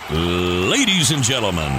Ladies and gentlemen,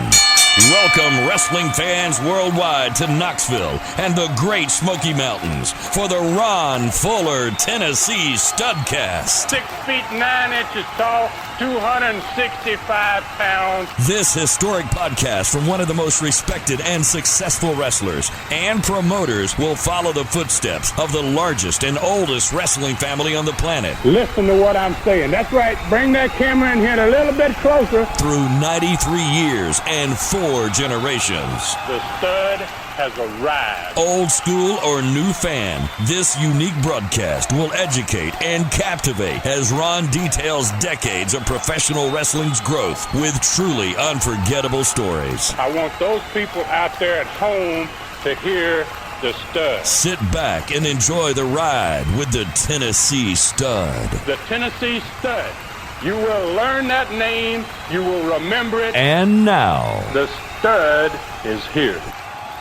welcome wrestling fans worldwide to Knoxville and the Great Smoky Mountains for the Ron Fuller, Tennessee Studcast. 6 feet 9 inches tall, 265 pounds. This historic podcast from one of the most respected and successful wrestlers and promoters will follow the footsteps of the largest and oldest wrestling family on the planet. Listen to what I'm saying. That's right. Bring that camera in here a little bit closer. Through 93 years and 4 generations. The stud has arrived. Old school or new fan, this unique broadcast will educate and captivate as Ron details decades of professional wrestling's growth with truly unforgettable stories. I want those people out there at home to hear the stud. Sit back and enjoy the ride with the Tennessee Stud. The Tennessee Stud. You will learn that name. You will remember it. And now, the stud is here.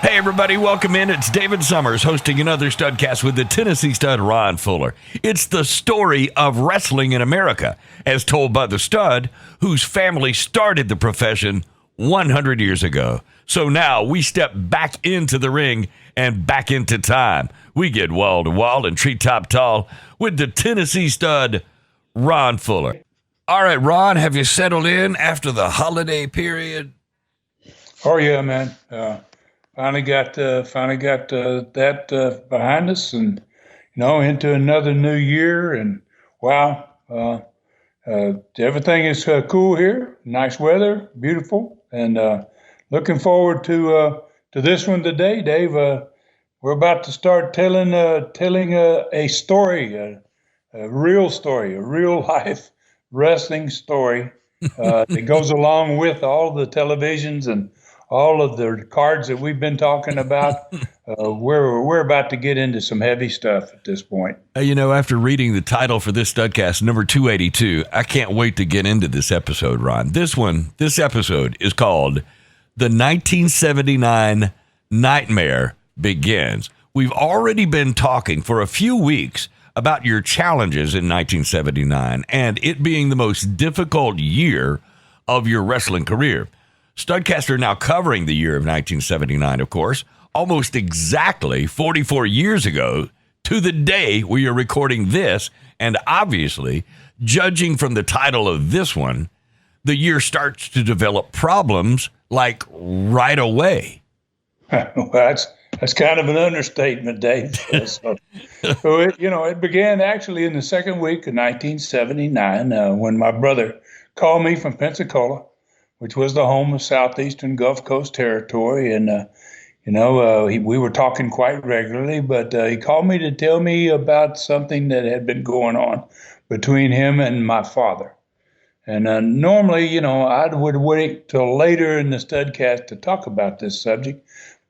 Hey everybody, welcome in. It's David Summers hosting another Studcast with the Tennessee Stud, Ron Fuller. It's the story of wrestling in America, as told by the stud, whose family started the profession 100 years ago. So now we step back into the ring and back into time. We get wall to wall and treetop tall with the Tennessee Stud, Ron Fuller. All right, Ron, have you settled in after the holiday period? Oh yeah, man. Finally got that behind us, and into another new year. And wow, everything is cool here. Nice weather, beautiful, and looking forward to this one today, Dave. We're about to start telling a story, a real story, a real life wrestling story that goes along with all the televisions and all of the cards that we've been talking about. We're about to get into some heavy stuff at this point. After reading the title for this Studcast, number 282, I can't wait to get into this episode, Ron. This episode is called The 1979 Nightmare Begins. We've already been talking for a few weeks about your challenges in 1979 and it being the most difficult year of your wrestling career. Studcast are now covering the year of 1979, of course, almost exactly 44 years ago to the day we are recording this. And obviously, judging from the title of this one, the year starts to develop problems like right away. Well, that's kind of an understatement, Dave. So it began actually in the second week of 1979 when my brother called me from Pensacola, which was the home of Southeastern Gulf Coast territory. And, we were talking quite regularly, but he called me to tell me about something that had been going on between him and my father. And normally, I would wait till later in the Studcast to talk about this subject.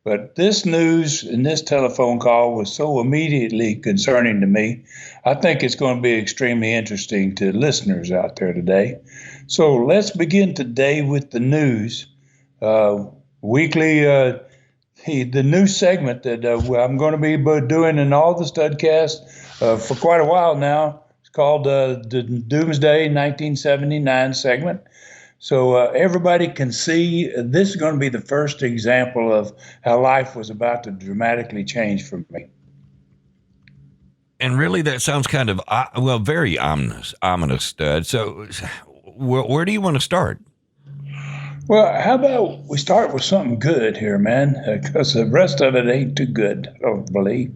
But this news and this telephone call was so immediately concerning to me, I think it's going to be extremely interesting to listeners out there today. So let's begin today with the news. Weekly, the news segment that I'm going to be doing in all the Studcasts for quite a while now. It's called the Doomsday 1979 segment. So everybody can see this is going to be the first example of how life was about to dramatically change for me. And really, that sounds kind of, very ominous, Stud. So where do you want to start? Well, how about we start with something good here, man, because the rest of it ain't too good, I don't believe.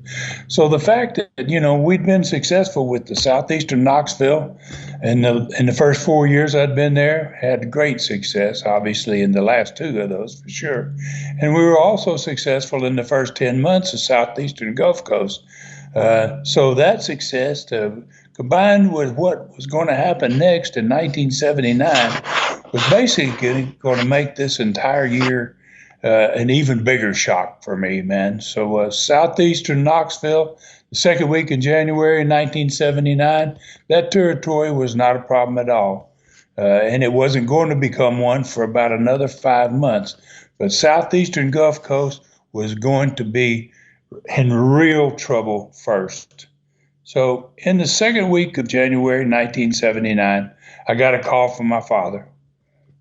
So the fact that, we'd been successful with the Southeastern Knoxville in the first 4 years I'd been there, had great success, obviously, in the last 2 of those for sure. And we were also successful in the first 10 months of Southeastern Gulf Coast. So that success combined with what was going to happen next in 1979 was basically going to make this entire year an even bigger shock for me, man. So Southeastern Knoxville, the second week in January 1979, that territory was not a problem at all. And it wasn't going to become one for about another 5 months. But Southeastern Gulf Coast was going to be in real trouble first. So in the second week of January 1979, I got a call from my father.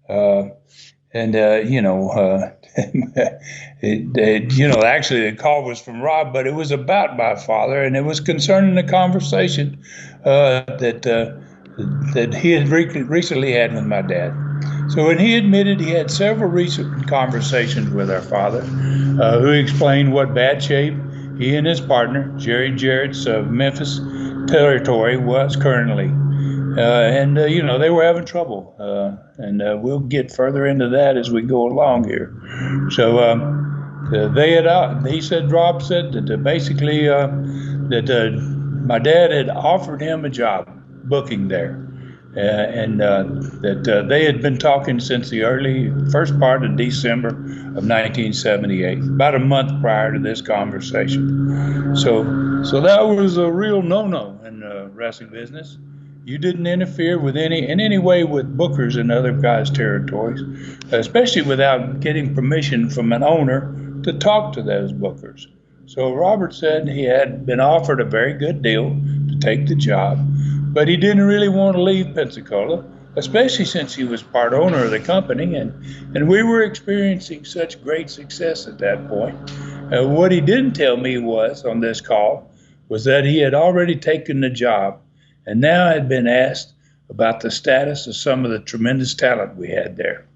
And actually the call was from Rob, but it was about my father, and it was concerning the conversation that he had recently had with my dad. So when he admitted he had several recent conversations with our father, who explained what bad shape he and his partner, Jerry Jarrett's Memphis territory, was currently. They were having trouble. We'll get further into that as we go along here. So Rob said that basically my dad had offered him a job booking there. That they had been talking since the first part of December of 1978, about a month prior to this conversation. So that was a real no-no in the wrestling business. You didn't interfere in any way with bookers in other guys' territories, especially without getting permission from an owner to talk to those bookers. So Robert said he had been offered a very good deal to take the job, but he didn't really want to leave Pensacola, especially since he was part owner of the company, and we were experiencing such great success at that point. What he didn't tell me on this call was that he had already taken the job and now had been asked about the status of some of the tremendous talent we had there.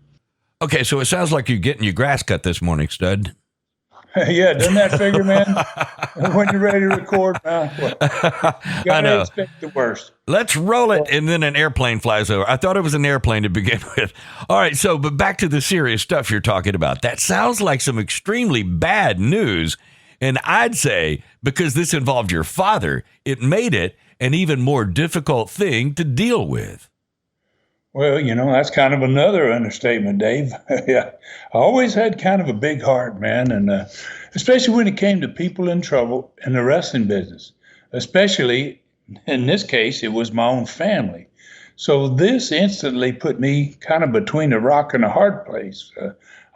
Okay, so it sounds like you're getting your grass cut this morning, Stud. Yeah, doesn't that figure, man? When you're ready to record, man, you gotta expect the worst. Let's roll it, and then an airplane flies over. I thought it was an airplane to begin with. All right, but back to the serious stuff you're talking about. That sounds like some extremely bad news, and I'd say because this involved your father, it made it an even more difficult thing to deal with. Well, that's kind of another understatement, Dave. Yeah, I always had kind of a big heart, man, and especially when it came to people in trouble in the wrestling business. Especially in this case, it was my own family. So this instantly put me kind of between a rock and a hard place.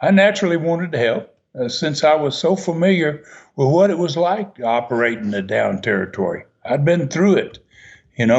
I naturally wanted to help since I was so familiar with what it was like to operate in the down territory. I'd been through it,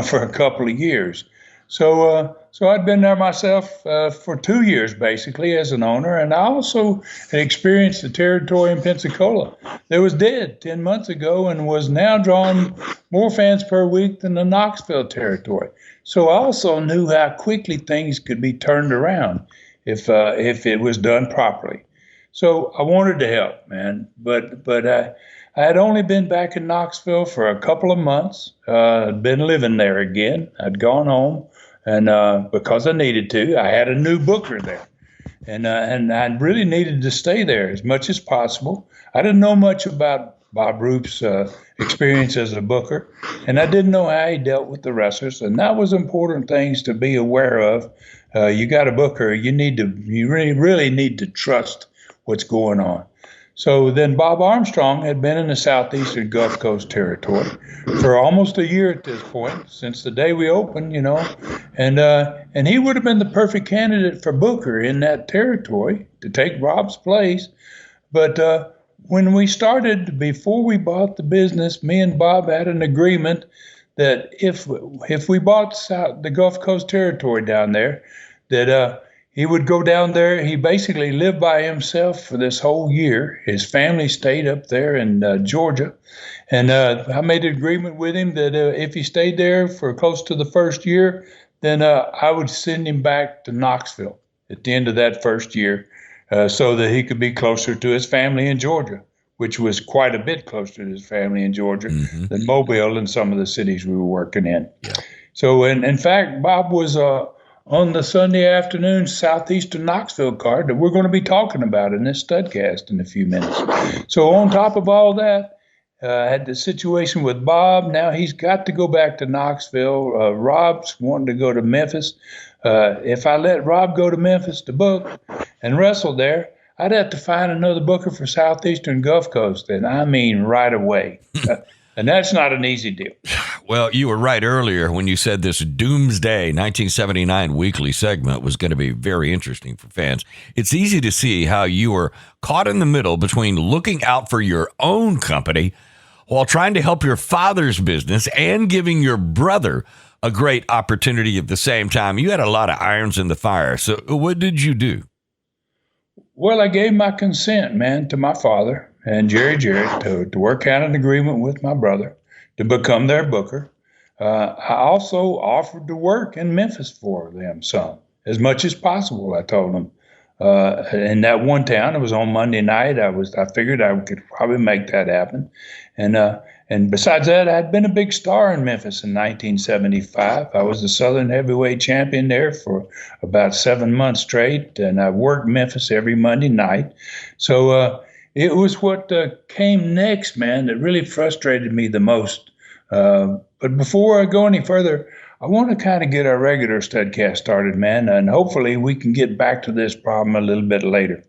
for a couple of years. So I'd been there myself for 2 years, basically, as an owner, and I also had experienced the territory in Pensacola that was dead 10 months ago and was now drawing more fans per week than the Knoxville territory. So I also knew how quickly things could be turned around if it was done properly. So I wanted to help, man, but I had only been back in Knoxville for a couple of months. I'd been living there again. I'd gone home. And because I needed to, I had a new booker there. And I really needed to stay there as much as possible. I didn't know much about Bob Roop's experience as a booker, and I didn't know how he dealt with the wrestlers. And that was important things to be aware of. You got a booker, you really need to trust what's going on. So then Bob Armstrong had been in the Southeastern Gulf Coast territory for almost a year at this point, since the day we opened, and he would have been the perfect candidate for booker in that territory to take Rob's place. But when we started, before we bought the business, me and Bob had an agreement that if we bought the Gulf Coast territory down there, that he would go down there. He basically lived by himself for this whole year. His family stayed up there in Georgia. And I made an agreement with him that if he stayed there for close to the first year, then I would send him back to Knoxville at the end of that first year so that he could be closer to his family in Georgia, which was quite a bit closer to his family in Georgia than Mobile and some of the cities we were working in. Yeah. So, in fact, Bob was on the Sunday afternoon Southeastern Knoxville card that we're going to be talking about in this Studcast in a few minutes. So on top of all that, I had the situation with Bob. Now he's got to go back to Knoxville. Rob's wanting to go to Memphis. If I let Rob go to Memphis to book and wrestle there, I'd have to find another booker for Southeastern Gulf Coast, and I mean right away. And that's not an easy deal. Well, you were right earlier when you said this Doomsday 1979 weekly segment was going to be very interesting for fans. It's easy to see how you were caught in the middle between looking out for your own company while trying to help your father's business and giving your brother a great opportunity at the same time. You had a lot of irons in the fire. So what did you do? Well, I gave my consent, man, to my father and Jerry Jarrett to work out an agreement with my brother to become their booker. I also offered to work in Memphis for them some, as much as possible, I told them. In that one town, it was on Monday night. I figured I could probably make that happen. And besides that, I'd been a big star in Memphis in 1975. I was the Southern heavyweight champion there for about 7 months straight, and I worked Memphis every Monday night. So it was what came next, man, that really frustrated me the most. But before I go any further, I want to kind of get our regular Studcast started, man, and hopefully we can get back to this problem a little bit later.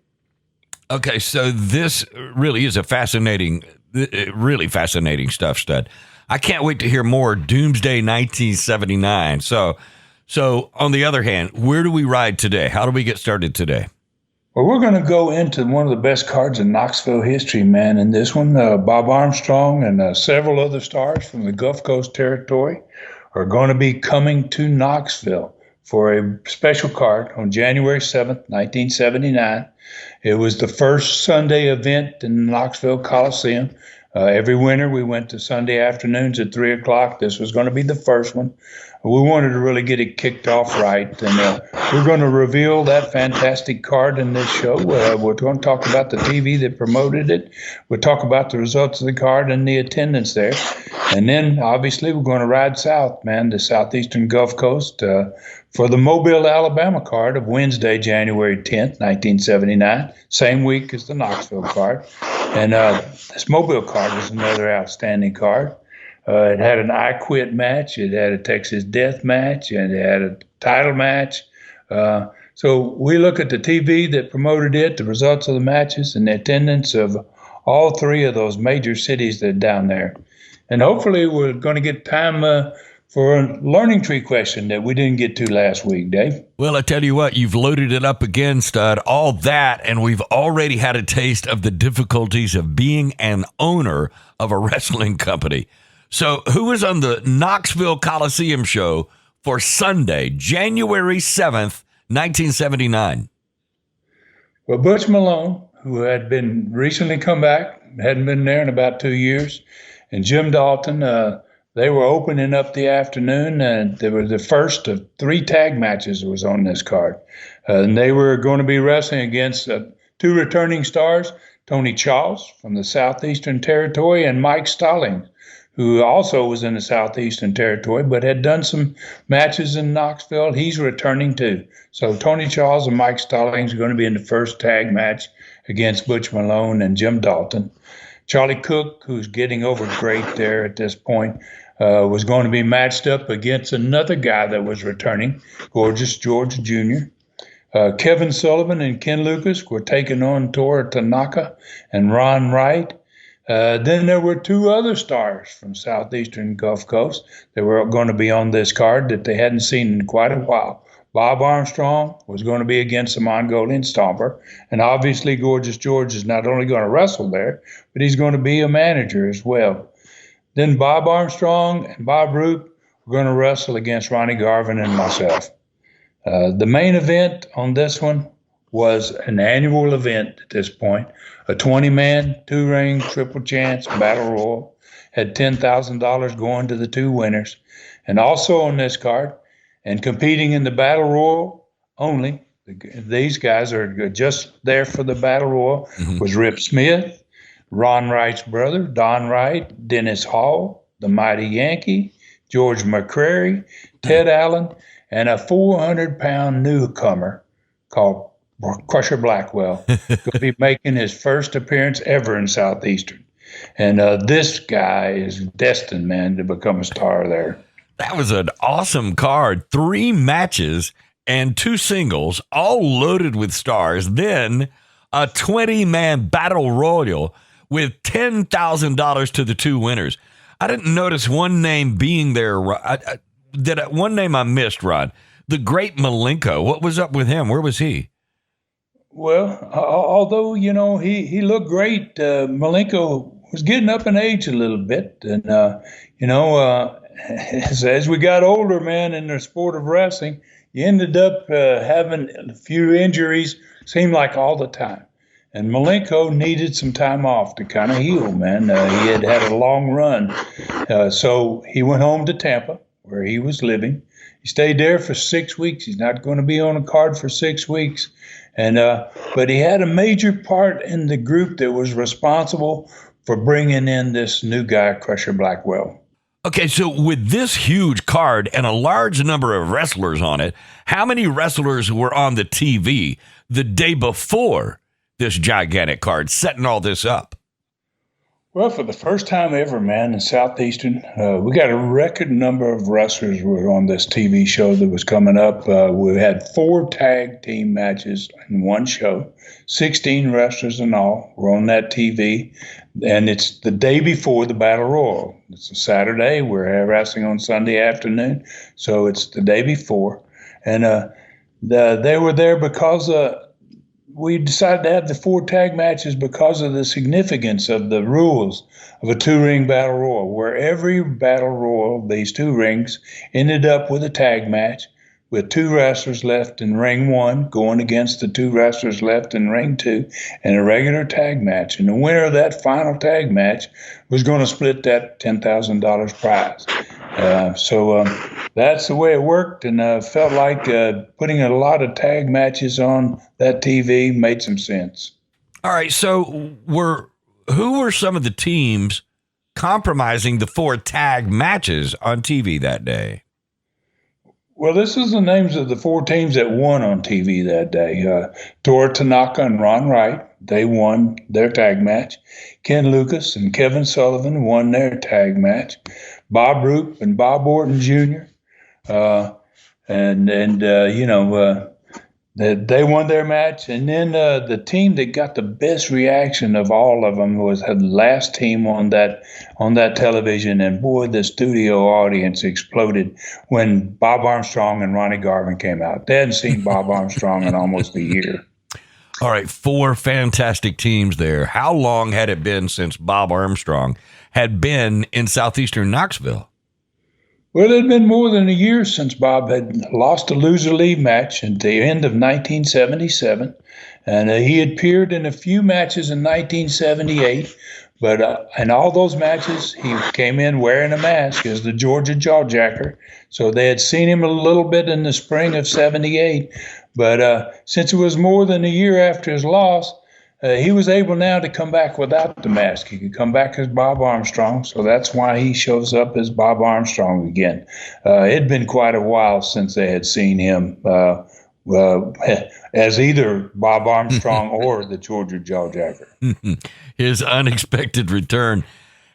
Okay, so this really is really fascinating stuff, Stud. I can't wait to hear more Doomsday 1979. So on the other hand, where do we ride today? How do we get started today? Well, we're going to go into one of the best cards in Knoxville history, man. In this one, Bob Armstrong and several other stars from the Gulf Coast territory are going to be coming to Knoxville for a special card on January 7th, 1979. It was the first Sunday event in the Knoxville Coliseum. Every winter, we went to Sunday afternoons at 3 o'clock. This was going to be the first one. We wanted to really get it kicked off right, and we're going to reveal that fantastic card in this show. We're going to talk about the TV that promoted it. We'll talk about the results of the card and the attendance there. And then, obviously, we're going to ride south, man, the Southeastern Gulf Coast for the Mobile, Alabama card of Wednesday, January 10th, 1979, same week as the Knoxville card. And this Mobile card was another outstanding card. It had an I Quit match. It had a Texas Death match, and it had a title match. So we look at the TV that promoted it, the results of the matches, and the attendance of all three of those major cities that are down there. And hopefully we're going to get time for a learning tree question that we didn't get to last week, Dave. Well, I tell you what, you've loaded it up again, Stud. All that, and we've already had a taste of the difficulties of being an owner of a wrestling company. So who was on the Knoxville Coliseum show for Sunday, January 7th, 1979? Well, Butch Malone, who had been recently come back, hadn't been there in about 2 years, and Jim Dalton, they were opening up the afternoon, and they were the first of 3 tag matches that was on this card. And they were going to be wrestling against 2 returning stars, Tony Charles from the Southeastern Territory and Mike Stallings, who also was in the Southeastern Territory, but had done some matches in Knoxville. He's returning too. So Tony Charles and Mike Stallings are going to be in the first tag match against Butch Malone and Jim Dalton. Charlie Cook, who's getting over great there at this point, was going to be matched up against another guy that was returning, Gorgeous George Jr. Kevin Sullivan and Ken Lucas were taking on Tora Tanaka and Ron Wright. Then there were 2 other stars from Southeastern Gulf Coast that were going to be on this card that they hadn't seen in quite a while. Bob Armstrong was going to be against the Mongolian Stomper. And obviously, Gorgeous George is not only going to wrestle there, but he's going to be a manager as well. Then Bob Armstrong and Bob Roop were going to wrestle against Ronnie Garvin and myself. The main event on this one was an annual event at this point, a 20-man, 2-ring, triple chance battle royal, had $10,000 going to the 2 winners. And also on this card, and competing in the battle royal only, these guys are just there for the battle royal, was Rip Smith, Ron Wright's brother, Don Wright, Dennis Hall, the Mighty Yankee, George McCrary, Ted Allen, and a 400-pound newcomer called Crusher Blackwell, going to be making his first appearance ever in Southeastern. And this guy is destined, man, to become a star there. That was an awesome card. 3 matches and 2 singles, all loaded with stars. Then a 20-man battle royal with $10,000 to the 2 winners. I didn't notice one name being there. One name I missed, Rod. The great Malenko. What was up with him? Where was he? Well, although, he looked great, Malenko was getting up in age a little bit. And, as we got older, man, in the sport of wrestling, you ended up having a few injuries, seemed like all the time. And Malenko needed some time off to kind of heal, man. He had a long run. So he went home to Tampa, where he was living. He stayed there for 6 weeks. He's not going to be on a card for 6 weeks. And but he had a major part in the group that was responsible for bringing in this new guy, Crusher Blackwell. Okay, so with this huge card and a large number of wrestlers on it, how many wrestlers were on the TV the day before this gigantic card, setting all this up? Well, for the first time ever, man, in Southeastern, we got a record number of wrestlers were on this TV show that was coming up. We had 4 tag team matches in one show, 16 wrestlers in all were on that TV. And it's the day before the Battle Royal. It's a Saturday. We're wrestling on Sunday afternoon. So it's the day before. And they were there because we decided to have the 4 tag matches because of the significance of the rules of a 2-ring battle royal, where every battle royal, these 2 rings, ended up with a tag match with 2 wrestlers left in ring 1 going against the 2 wrestlers left in ring 2 and a regular tag match. And the winner of that final tag match was going to split that $10,000 prize. So that's the way it worked, and felt like putting a lot of tag matches on that TV made some sense. All right, so who were some of the teams compromising the 4 tag matches on TV that day? Well, this is the names of the 4 teams that won on TV that day. Tora Tanaka and Ron Wright, they won their tag match. Ken Lucas and Kevin Sullivan won their tag match. Bob Roop and Bob Orton Jr. They won their match. And then the team that got the best reaction of all of them was the last team on that television. And boy, the studio audience exploded when Bob Armstrong and Ronnie Garvin came out. They hadn't seen Bob Armstrong in almost a year. All right, 4 fantastic teams there. How long had it been since Bob Armstrong had been in southeastern Knoxville? Well, it had been more than a year since Bob had lost a loser-leave match at the end of 1977, and he had appeared in a few matches in 1978, but in all those matches, he came in wearing a mask as the Georgia Jawjacker, so they had seen him a little bit in the spring of 78, but since it was more than a year after his loss, he was able now to come back without the mask. He could come back as Bob Armstrong, so that's why he shows up as Bob Armstrong again. It'd been quite a while since they had seen him as either Bob Armstrong or the Georgia Jawjacker. His unexpected return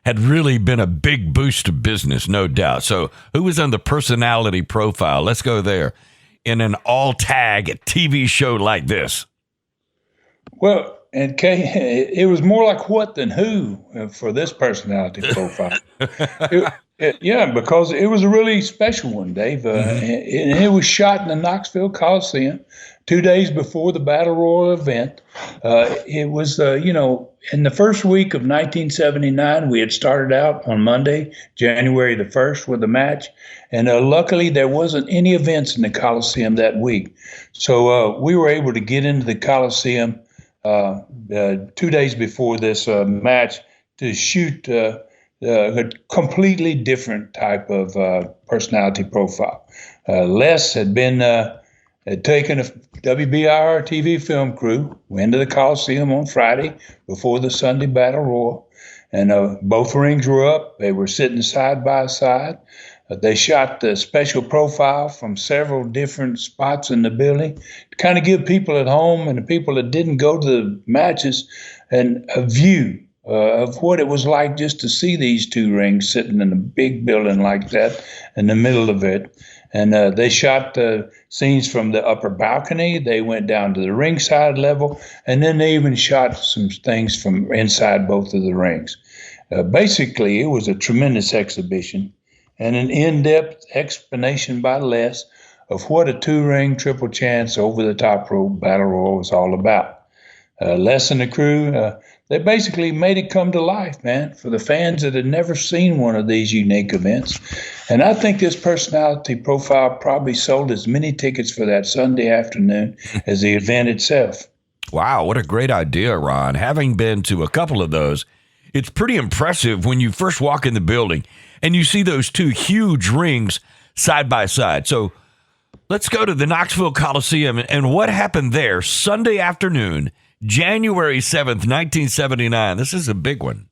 had really been a big boost to business, no doubt. So who was on the personality profile? Let's go there. In an all-tag TV show like this. Well, and Kay, it was more like what than who for this personality profile. Because it was a really special one, Dave. And it was shot in the Knoxville Coliseum 2 days before the Battle Royal event. It was, in the first week of 1979, we had started out on Monday, January the 1st, with a match. And luckily, there wasn't any events in the Coliseum that week. So we were able to get into the Coliseum 2 days before this match to shoot a completely different type of personality profile. Les had taken a WBIR TV film crew, went to the Coliseum on Friday before the Sunday Battle Royal, and both rings were up. They were sitting side by side. They shot the special profile from several different spots in the building to kind of give people at home and the people that didn't go to the matches a view of what it was like just to see these 2 rings sitting in a big building like that in the middle of it. And they shot the scenes from the upper balcony. They went down to the ringside level, and then they even shot some things from inside both of the rings. Basically, it was a tremendous exhibition and an in-depth explanation by Les of what a 2-ring triple chance over the top rope battle royal was all about. Les and the crew, they basically made it come to life, man, for the fans that had never seen one of these unique events. And I think this personality profile probably sold as many tickets for that Sunday afternoon as the event itself. Wow, what a great idea, Ron. Having been to a couple of those, it's pretty impressive when you first walk in the building and you see those two huge rings side by side. So let's go to the Knoxville Coliseum and what happened there Sunday afternoon, January 7th, 1979. This is a big one.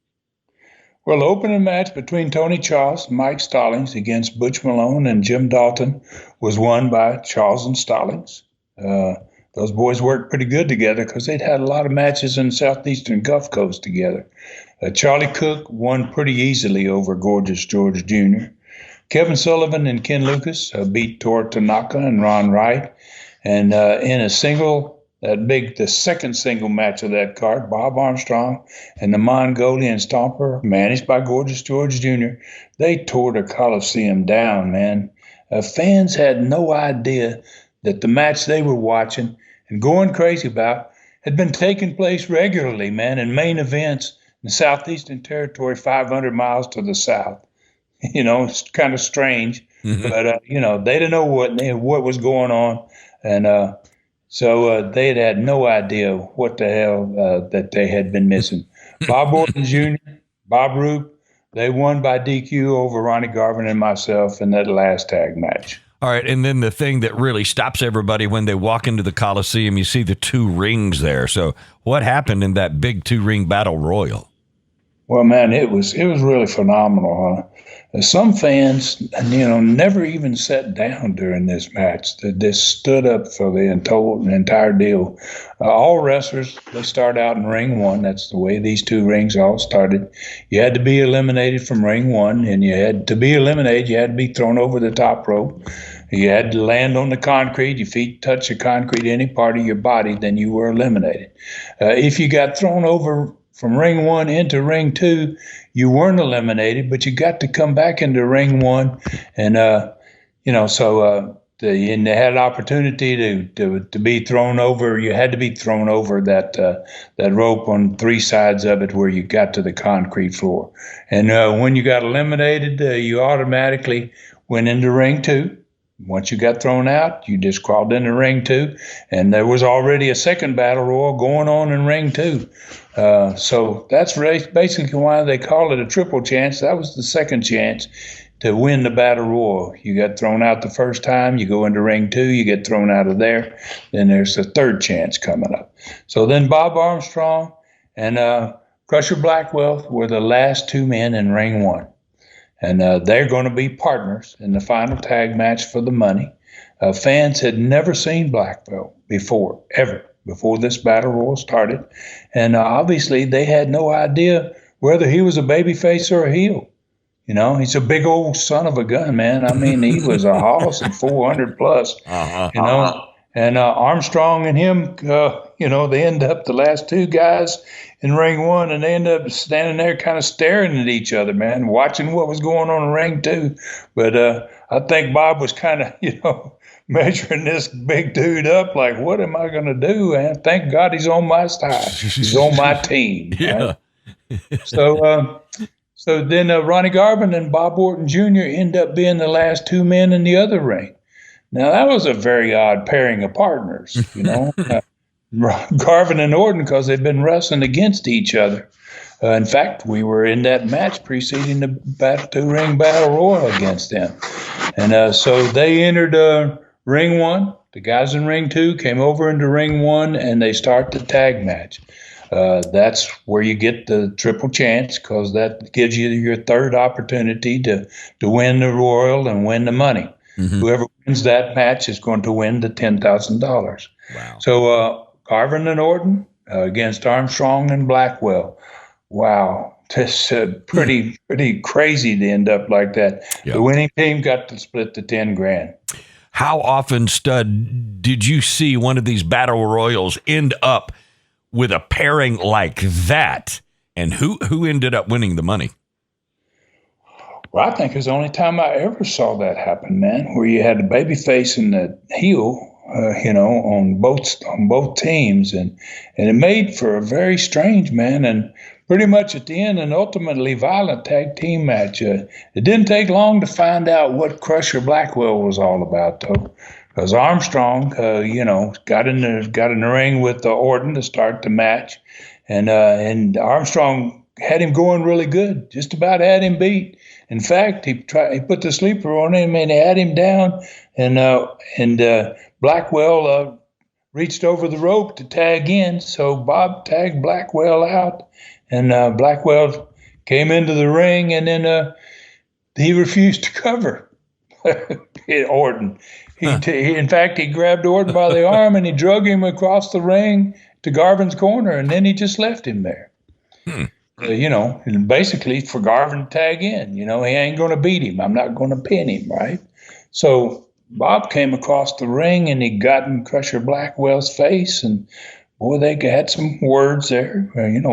Well, the opening match between Tony Charles and Mike Stallings against Butch Malone and Jim Dalton was won by Charles and Stallings. Those boys worked pretty good together because they'd had a lot of matches in the Southeastern Gulf Coast together. Charlie Cook won pretty easily over Gorgeous George Jr. Kevin Sullivan and Ken Lucas beat Tor Tanaka and Ron Wright. And in a single, the second single match of that card, Bob Armstrong and the Mongolian Stomper, managed by Gorgeous George Jr., they tore the Coliseum down, man. Fans had no idea that the match they were watching and going crazy about had been taking place regularly, man, in main events in the Southeastern Territory, 500 miles to the south. It's kind of strange, but, they didn't know what was going on. And so they had no idea what the hell that they had been missing. Bob Orton Jr., Bob Roop, they won by DQ over Ronnie Garvin and myself in that last tag match. All right, and then the thing that really stops everybody when they walk into the Coliseum, you see the two rings there. So what happened in that big two-ring battle royal? Well, man, it was really phenomenal, huh? Some fans, never even sat down during this match. They just stood up for the entire deal. All wrestlers, they start out in ring one. That's the way these two rings all started. You had to be eliminated from ring one, and to be eliminated, you had to be thrown over the top rope. You had to land on the concrete. Your feet touch the concrete, any part of your body, then you were eliminated. If you got thrown over from ring one into ring two, you weren't eliminated, but you got to come back into ring one. And, they had an opportunity to be thrown over. You had to be thrown over that rope on three sides of it where you got to the concrete floor. And when you got eliminated, you automatically went into ring two. Once you got thrown out, you just crawled into ring two, and there was already a second battle royal going on in ring two. So that's basically why they call it a triple chance. That was the second chance to win the battle royal. You got thrown out the first time, you go into ring two, you get thrown out of there, then there's the third chance coming up. So then Bob Armstrong and Crusher Blackwell were the last two men in ring one. And they're going to be partners in the final tag match for the money. Fans had never seen Blackwell before, ever, before this battle royal started. And obviously they had no idea whether he was a babyface or a heel. He's a big old son of a gun, man. I mean, he was a hoss and 400 plus, And Armstrong and him, they end up the last two guys in ring one, and they end up standing there kind of staring at each other, man, watching what was going on in ring two. But I think Bob was kind of, measuring this big dude up like, what am I going to do, man? Thank God he's on my side. He's on my team. Yeah. Right? So then Ronnie Garvin and Bob Orton Jr. end up being the last two men in the other ring. Now, that was a very odd pairing of partners, Garvin and Orton, because they've been wrestling against each other. In fact, we were in that match preceding the two-ring battle royal against them. And so they entered ring one. The guys in ring two came over into ring one, and they start the tag match. That's where you get the triple chance, because that gives you your third opportunity to win the royal and win the money. Mm-hmm. Whoever wins that match is going to win the $10,000. Wow. So Garvin and Orton against Armstrong and Blackwell. Wow. This pretty crazy to end up like that. Yep. The winning team got to split the $10,000. How often, Stud, did you see one of these battle royals end up with a pairing like that? And who ended up winning the money? Well, I think it's the only time I ever saw that happen, man, where you had the babyface and the heel on both teams, and it made for a very strange, man, and pretty much at the end an ultimately violent tag team match. It didn't take long to find out what Crusher Blackwell was all about, though, because Armstrong, got in the ring with Orton to start the match, and Armstrong had him going really good, just about had him beat. In fact, he put the sleeper on him and he had him down, and Blackwell reached over the rope to tag in, so Bob tagged Blackwell out, and Blackwell came into the ring, and then he refused to cover Orton. In fact, he grabbed Orton by the arm and he drug him across the ring to Garvin's corner, and then he just left him there. And basically for Garvin to tag in. He ain't going to beat him. I'm not going to pin him, right? So Bob came across the ring and he got in Crusher Blackwell's face, and boy, they had some words there.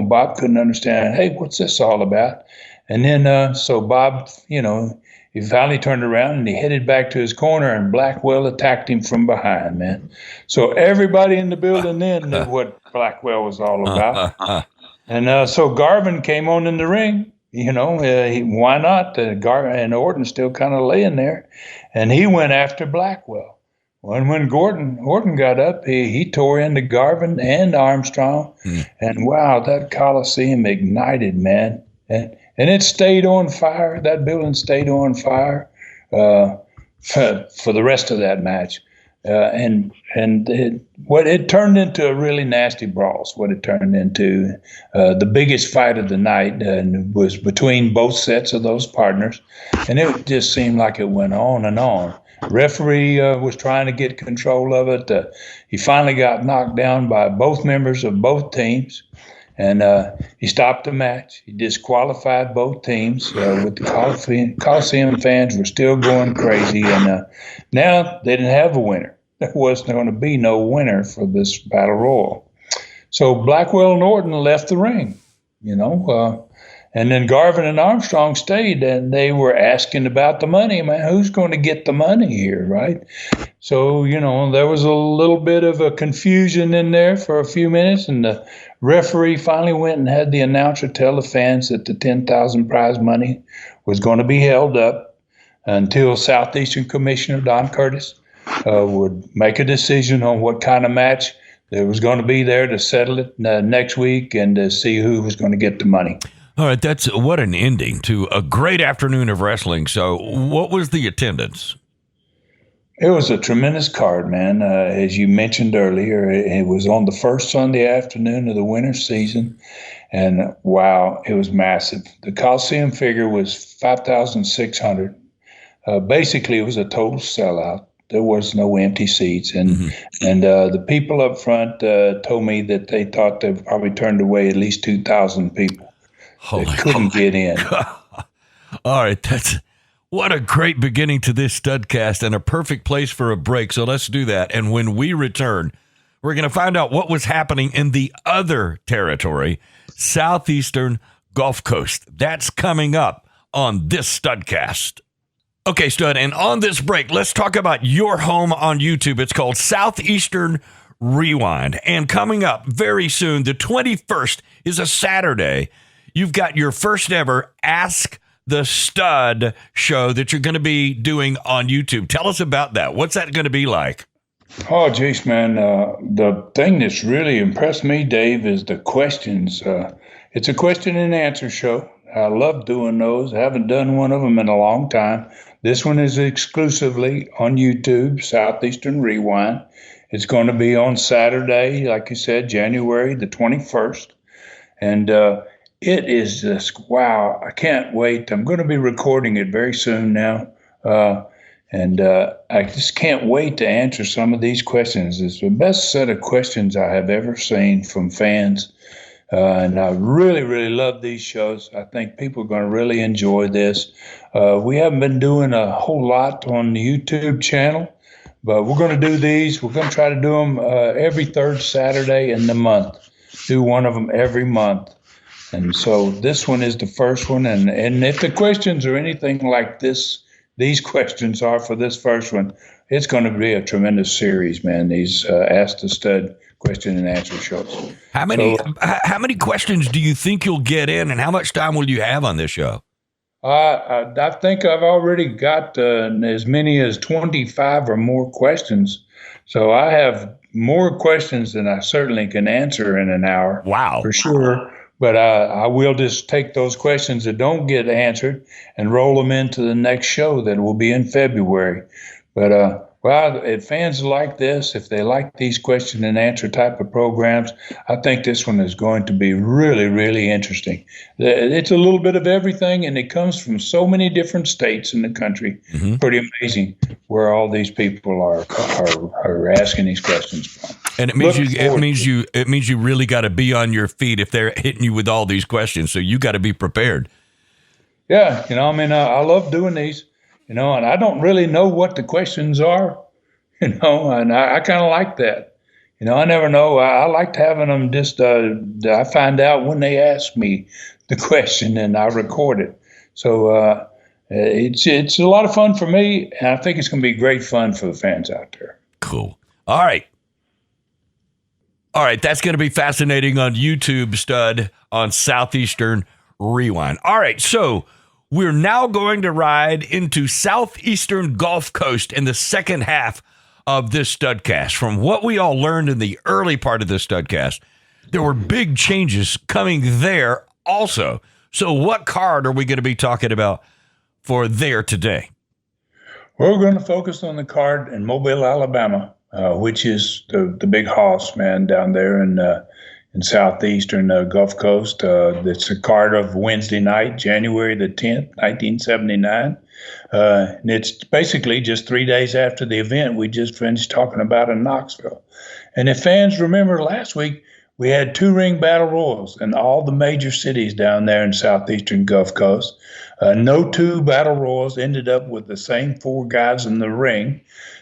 Bob couldn't understand. Hey, what's this all about? And then so Bob, he finally turned around and he headed back to his corner, and Blackwell attacked him from behind, man. So everybody in the building then knew what Blackwell was all about. And so Garvin came on in the ring. Why not? Garvin and Orton still kind of laying there, and he went after Blackwell. When Orton got up, he tore into Garvin and Armstrong, and wow, that Coliseum ignited, man, and it stayed on fire. That building stayed on fire for the rest of that match. It turned into a really nasty brawl. What it turned into, the biggest fight of the night, and was between both sets of those partners, and it just seemed like it went on and on. Referee was trying to get control of it. He finally got knocked down by both members of both teams, and he stopped the match. He disqualified both teams. With the Coliseum fans were still going crazy, and now they didn't have a winner. There wasn't going to be no winner for this battle royal. So Blackwell and Orton left the ring, and then Garvin and Armstrong stayed, and they were asking about the money. Man, who's going to get the money here, right? So, there was a little bit of a confusion in there for a few minutes, and the referee finally went and had the announcer tell the fans that the $10,000 prize money was going to be held up until Southeastern Commissioner Don Curtis would make a decision on what kind of match there was going to be there to settle it next week, and to see who was going to get the money. All right, what an ending to a great afternoon of wrestling. So what was the attendance? It was a tremendous card, man. As you mentioned earlier, it was on the first Sunday afternoon of the winter season, and wow, it was massive. The Coliseum figure was 5,600. Basically, it was a total sellout. There was no empty seats, and the people up front told me that they thought they probably turned away at least 2,000 people. They couldn't get in. All right, what a great beginning to this Studcast, and a perfect place for a break. So let's do that. And when we return, we're going to find out what was happening in the other territory, Southeastern Gulf Coast. That's coming up on this Studcast. Okay, Stud, and on this break, let's talk about your home on YouTube. It's called Southeastern Rewind. And coming up very soon, the 21st is a Saturday. You've got your first ever Ask the Stud show that you're going to be doing on YouTube. Tell us about that. What's that going to be like? Oh, geez, man. The thing that's really impressed me, Dave, is the questions. It's a question and answer show. I love doing those. I haven't done one of them in a long time. This one is exclusively on YouTube, Southeastern Rewind. It's going to be on Saturday, like you said, January the 21st. And it is just, wow, I can't wait. I'm going to be recording it very soon now. And I just can't wait to answer some of these questions. It's the best set of questions I have ever seen from fans. And I really, really love these shows. I think people are going to really enjoy this. We haven't been doing a whole lot on the YouTube channel, but we're going to do these. We're going to try to do them every third Saturday in the month. Do one of them every month. And so this one is the first one. And if the questions are anything like this these questions are for this first one. It's going to be a tremendous series, man. These Ask the Stud question and answer shows. How many questions do you think you'll get in, and how much time will you have on this show? I think I've already got as many as 25 or more questions. So I have more questions than I certainly can answer in an hour. Wow. For sure. But I will just take those questions that don't get answered and roll them into the next show that will be in February. But if fans like this, if they like these question and answer type of programs, I think this one is going to be really, really interesting. It's a little bit of everything, and it comes from so many different states in the country. Mm-hmm. Pretty amazing where all these people are asking these questions from. And it means you really got to be on your feet if they're hitting you with all these questions. So you got to be prepared. Yeah, I love doing these. And I don't really know what the questions are, and I kind of like that. I never know. I liked having them just, I find out when they ask me the question and I record it. So it's a lot of fun for me, and I think it's going to be great fun for the fans out there. Cool. All right. That's going to be fascinating on YouTube, Stud, on Southeastern Rewind. All right. So we're now going to ride into Southeastern Gulf Coast in the second half of this Studcast. From what we all learned in the early part of this Studcast, there were big changes coming there also. So what card are we going to be talking about for there today? We're going to focus on the card in Mobile, Alabama, which is the big hoss, man, down there in Southeastern Gulf Coast. It's a card of Wednesday night, January the 10th, 1979. And it's basically just 3 days after the event we just finished talking about in Knoxville. And if fans remember last week, we had 2-ring battle royals in all the major cities down there in Southeastern Gulf Coast. No 2 battle royals ended up with the same 4 guys in the ring.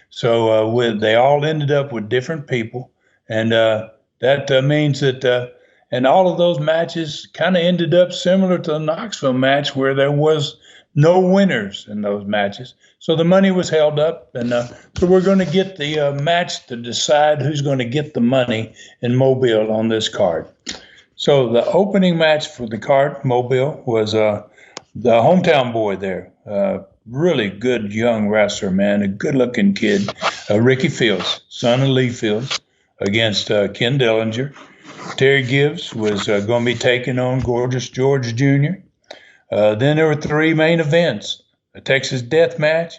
So they all ended up with different people. And that means that, and all of those matches kind of ended up similar to the Knoxville match, where there was no winners in those matches. So the money was held up, and so we're going to get the match to decide who's going to get the money in Mobile on this card. So the opening match for the card, Mobile, was the hometown boy there. Really good young wrestler, man, a good-looking kid, Ricky Fields, son of Lee Fields, against Ken Dillinger. Terry Gibbs was going to be taking on Gorgeous George Jr. Then there were 3 main events: a Texas death match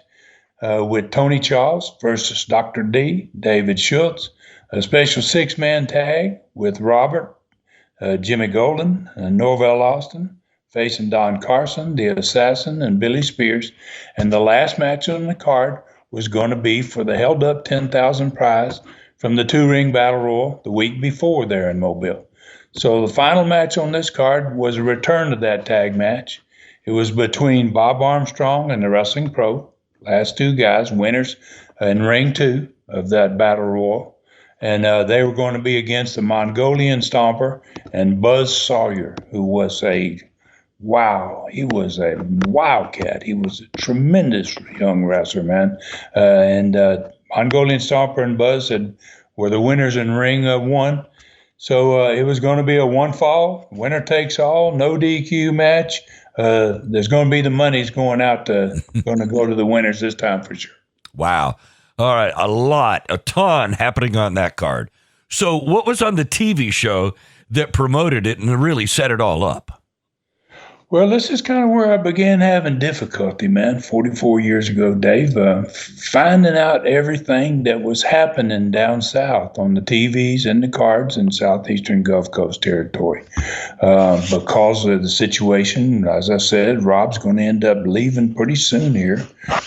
with Tony Charles versus Dr. D, David Schultz, a special 6-man tag with Robert, Jimmy Golden, and Norvell Austin, facing Don Carson, the Assassin, and Billy Spears. And the last match on the card was going to be for the held-up $10,000 prize from the 2-ring battle royal the week before there in Mobile. So the final match on this card was a return to that tag match. It was between Bob Armstrong and the Wrestling Pro, last 2 guys, winners in Ring 2 of that battle royal. And they were going to be against the Mongolian Stomper and Buzz Sawyer, who was he was a wildcat. He was a tremendous young wrestler, man. And Mongolian Stomper and Buzz were the winners in Ring 1. So it was going to be a 1-fall, winner takes all, no DQ match. There's going to be the money's going out going to go to the winners this time for sure. Wow. All right. A ton happening on that card. So what was on the TV show that promoted it and really set it all up? Well, this is kind of where I began having difficulty, man, 44 years ago, Dave, finding out everything that was happening down south on the TVs and the cards in Southeastern Gulf Coast territory. Because of the situation, as I said, Rob's going to end up leaving pretty soon here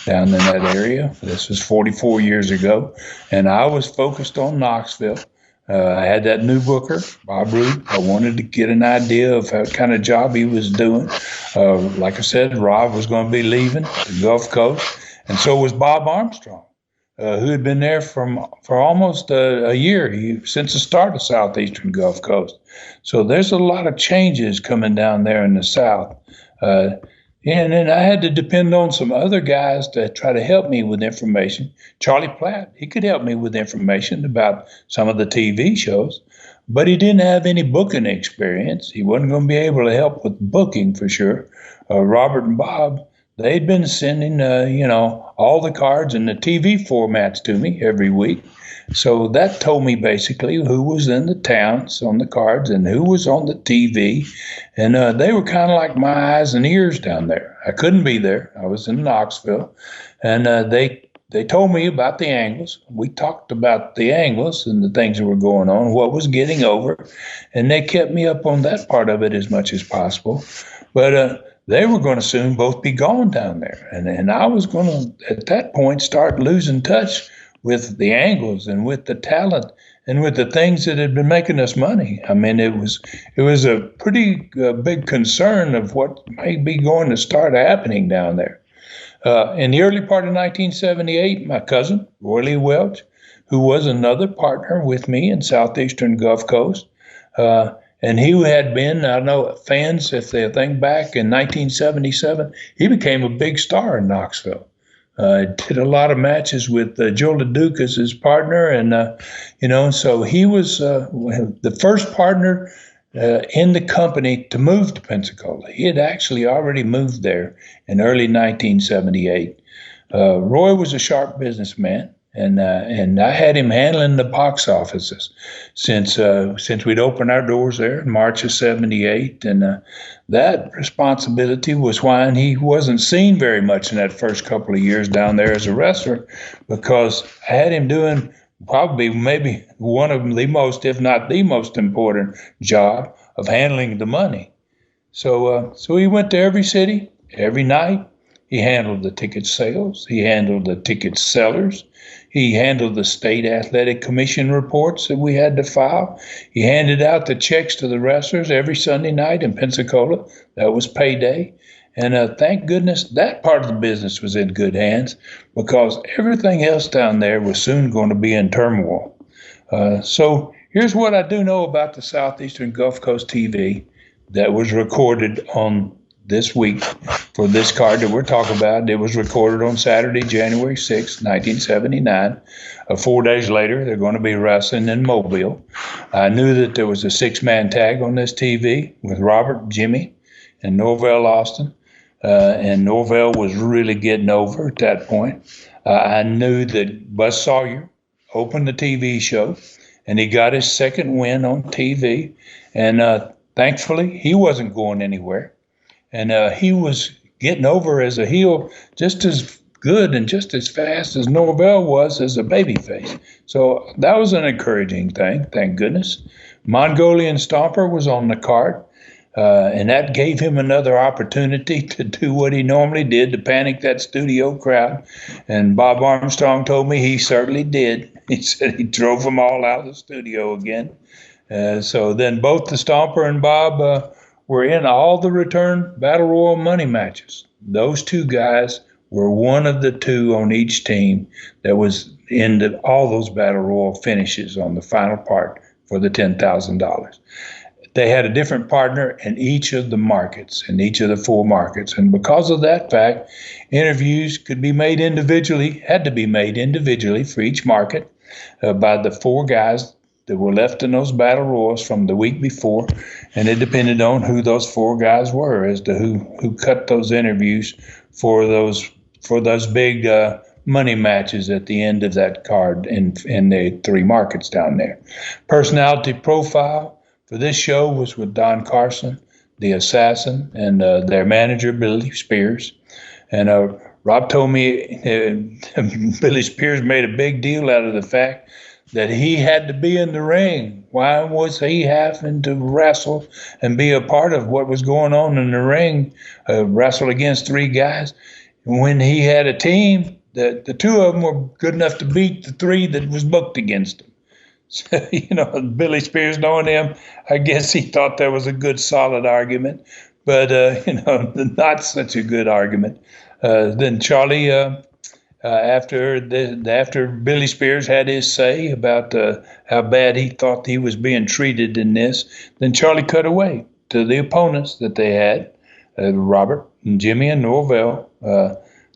down in that area. This was 44 years ago, and I was focused on Knoxville. I had that new booker, Bob Roop. I wanted to get an idea of what kind of job he was doing. Like I said, Rob was going to be leaving the Gulf Coast, and so was Bob Armstrong, who had been there for almost a year since the start of Southeastern Gulf Coast. So there's a lot of changes coming down there in the South. And then I had to depend on some other guys to try to help me with information. Charlie Platt, he could help me with information about some of the TV shows, but he didn't have any booking experience. He wasn't going to be able to help with booking for sure. Robert and Bob, they'd been sending, all the cards and the TV formats to me every week. So that told me basically who was in the towns on the cards and who was on the TV. And they were kind of like my eyes and ears down there. I couldn't be there. I was in Knoxville. And they told me about the Angles. We talked about the Angles and the things that were going on, what was getting over. And they kept me up on that part of it as much as possible. But they were going to soon both be gone down there. And I was going to, at that point, start losing touch with the Angles and with the talent and with the things that had been making us money. I mean, it was a pretty big concern of what may be going to start happening down there. In the early part of 1978, my cousin, Roy Lee Welch, who was another partner with me in Southeastern Gulf Coast, and he had been, I know fans, if they think back, in 1977, he became a big star in Knoxville. Did a lot of matches with Joe LeDuc as his partner, and so he was the first partner in the company to move to Pensacola. He had actually already moved there in early 1978. Roy was a sharp businessman, and I had him handling the box offices since we'd opened our doors there in March of '78, and that responsibility was why he wasn't seen very much in that first couple of years down there as a wrestler, because I had him doing probably maybe one of the most, if not the most important job of handling the money. So he went to every city, every night. He handled the ticket sales. He handled the ticket sellers. He handled the state athletic commission reports that we had to file. He handed out the checks to the wrestlers every Sunday night in Pensacola. That was payday. And thank goodness that part of the business was in good hands, because everything else down there was soon going to be in turmoil. So here's what I do know about the Southeastern Gulf Coast TV that was recorded on this week for this card that we're talking about. It was recorded on Saturday, January 6, 1979. 4 days later, they're going to be wrestling in Mobile. I knew that there was a six-man tag on this TV with Robert, Jimmy, and Norvell Austin. And Norvell was really getting over at that point. I knew that Buzz Sawyer opened the TV show, and he got his second win on TV. And thankfully, he wasn't going anywhere. And he was getting over as a heel just as good and just as fast as Norvell was as a babyface. So that was an encouraging thing, thank goodness. Mongolian Stomper was on the card, and that gave him another opportunity to do what he normally did, to panic that studio crowd. And Bob Armstrong told me he certainly did. He said he drove them all out of the studio again. So then both the Stomper and Bob were in all the return Battle Royal money matches. Those two guys were one of the two on each team that was in all those Battle Royal finishes on the final part for the $10,000. They had a different partner in each of the markets, in each of the four markets. And because of that fact, interviews could be made individually, had to be made individually for each market by the four guys that were left in those battle royals from the week before, and it depended on who those four guys were as to who cut those interviews for those big money matches at the end of that card in the three markets down there. Personality profile for this show was with Don Carson, the Assassin, and their manager Billy Spears. And Rob told me Billy Spears made a big deal out of the fact that he had to be in the ring. Why was he having to wrestle and be a part of what was going on in the ring, wrestle against three guys, when he had a team that the two of them were good enough to beat the three that was booked against him? So, Billy Spears, knowing him, I guess he thought that was a good, solid argument, but, not such a good argument. Then Charlie, after Billy Spears had his say about how bad he thought he was being treated in this, then Charlie cut away to the opponents that they had. Robert and Jimmy and Norvell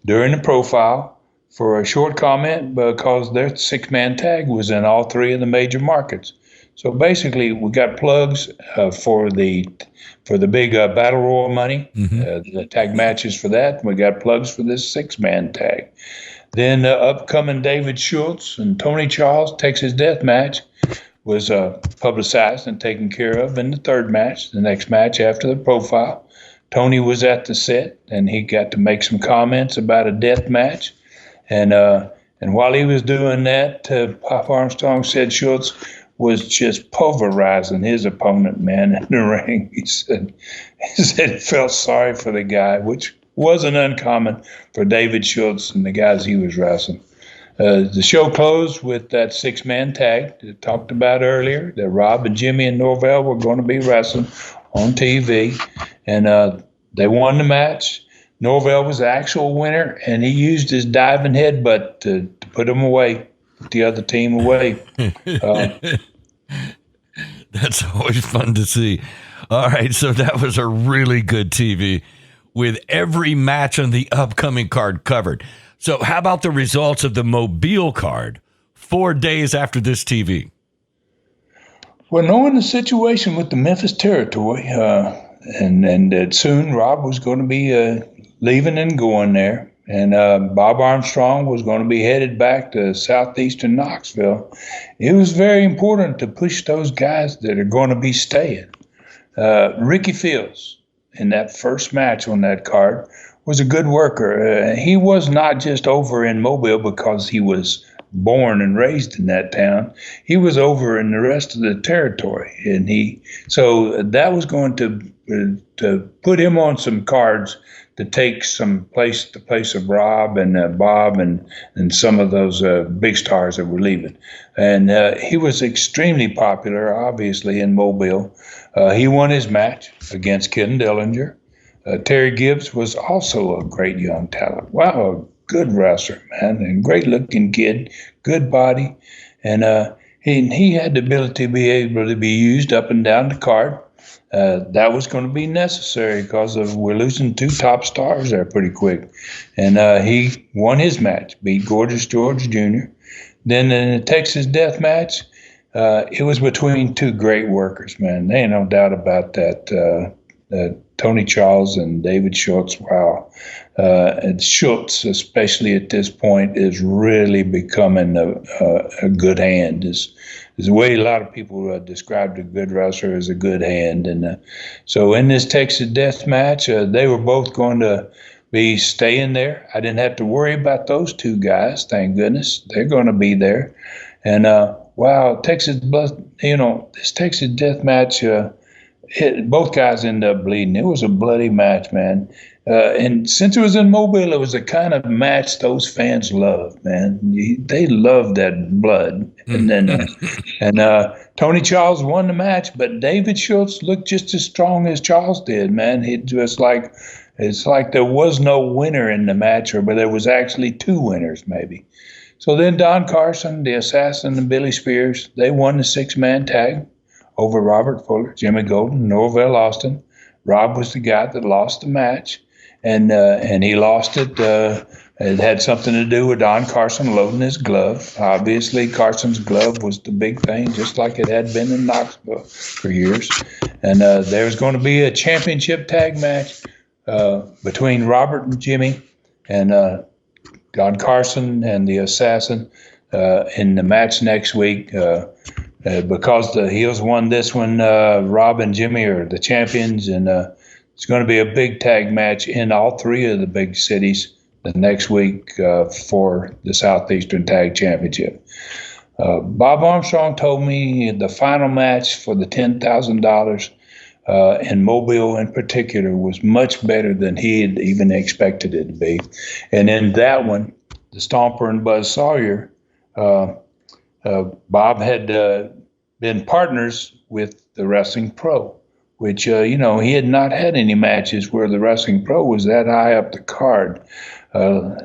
during the profile for a short comment because their 6-man tag was in all 3 of the major markets. So basically, we got plugs for the big Battle Royal money, the tag matches for that. We got plugs for this 6-man tag. Then upcoming David Schultz and Tony Charles Texas Death Match was publicized and taken care of in the 3rd match, the next match after the profile. Tony was at the set, and he got to make some comments about a death match. And while he was doing that, Pop Armstrong said Schultz was just pulverizing his opponent, man, in the ring. He said he felt sorry for the guy, which wasn't uncommon for David Schultz and the guys he was wrestling. The show closed with that 6-man tag that I talked about earlier, that Rob and Jimmy and Norvell were going to be wrestling on TV. And they won the match. Norvell was the actual winner, and he used his diving headbutt to put him away, put the other team away. That's always fun to see. All right, so that was a really good TV with every match on the upcoming card covered. So how about the results of the Mobile card 4 days after this TV? Well, knowing the situation with the Memphis territory, and that soon Rob was going to be leaving and going there, and Bob Armstrong was going to be headed back to southeastern Knoxville, it was very important to push those guys that are going to be staying. Ricky Fields, in that first match on that card, was a good worker. He was not just over in Mobile because he was born and raised in that town. He was over in the rest of the territory, and so that was going to put him on some cards to take the place of Rob and Bob and some of those big stars that were leaving. And he was extremely popular, obviously, in Mobile. He won his match against Ken Dillinger. Terry Gibbs was also a great young talent. Wow, a good wrestler, man, and great-looking kid, good body. And he had the ability to be able to be used up and down the card. That was going to be necessary because we're losing 2 top stars there pretty quick. And he won his match, beat Gorgeous George Jr. Then in the Texas Death Match, it was between 2 great workers, man. There ain't no doubt about that. Tony Charles and David Schultz, wow. And Schultz, especially at this point, is really becoming a good hand. Is the way a lot of people described a good wrestler as a good hand. And so in this Texas Death Match, they were both going to be staying there. I didn't have to worry about those 2 guys, thank goodness. They're going to be there. And wow, this Texas Death Match, both guys ended up bleeding. It was a bloody match, man. And since it was in Mobile, it was the kind of match those fans loved, man. They loved that blood. And then, Tony Charles won the match, but David Schultz looked just as strong as Charles did, man. It's like there was no winner in the match, but there was actually 2 winners, maybe. So then Don Carson, the Assassin, and Billy Spears, they won the 6-man tag over Robert Fuller, Jimmy Golden, Norvell Austin. Rob was the guy that lost the match, and he lost it. It had something to do with Don Carson loading his glove. Obviously, Carson's glove was the big thing, just like it had been in Knoxville for years. And there was going to be a championship tag match between Robert and Jimmy and Don Carson and the Assassin in the match next week. Because the heels won this one, Rob and Jimmy are the champions, and it's going to be a big tag match in all 3 of the big cities the next week for the Southeastern Tag Championship. Bob Armstrong told me the final match for the $10,000 in Mobile in particular was much better than he had even expected it to be. And in that one, the Stomper and Buzz Sawyer, Bob had been partners with the Wrestling Pro, which, he had not had any matches where the Wrestling Pro was that high up the card. So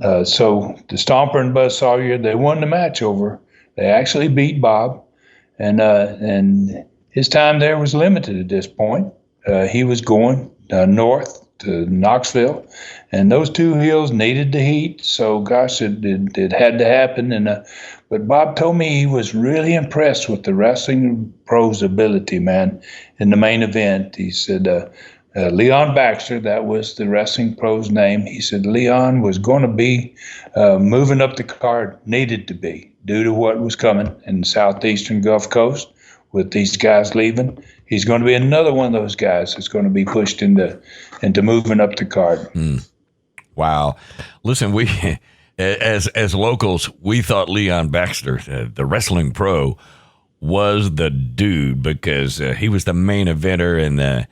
the Stomper and Buzz Sawyer, they won the match over. They actually beat Bob, and his time there was limited at this point. He was going north to Knoxville, and those two hills needed the heat. So, gosh, it had to happen. But Bob told me he was really impressed with the wrestling pros' ability, man, in the main event. He said Leon Baxter, that was the wrestling pro's name. He said Leon was going to be moving up the card, needed to be, due to what was coming in the Southeastern Gulf Coast with these guys leaving. He's going to be another one of those guys that's going to be pushed into moving up the card. Wow. Listen, we as locals, we thought Leon Baxter, the wrestling pro, was the dude because he was the main eventer, and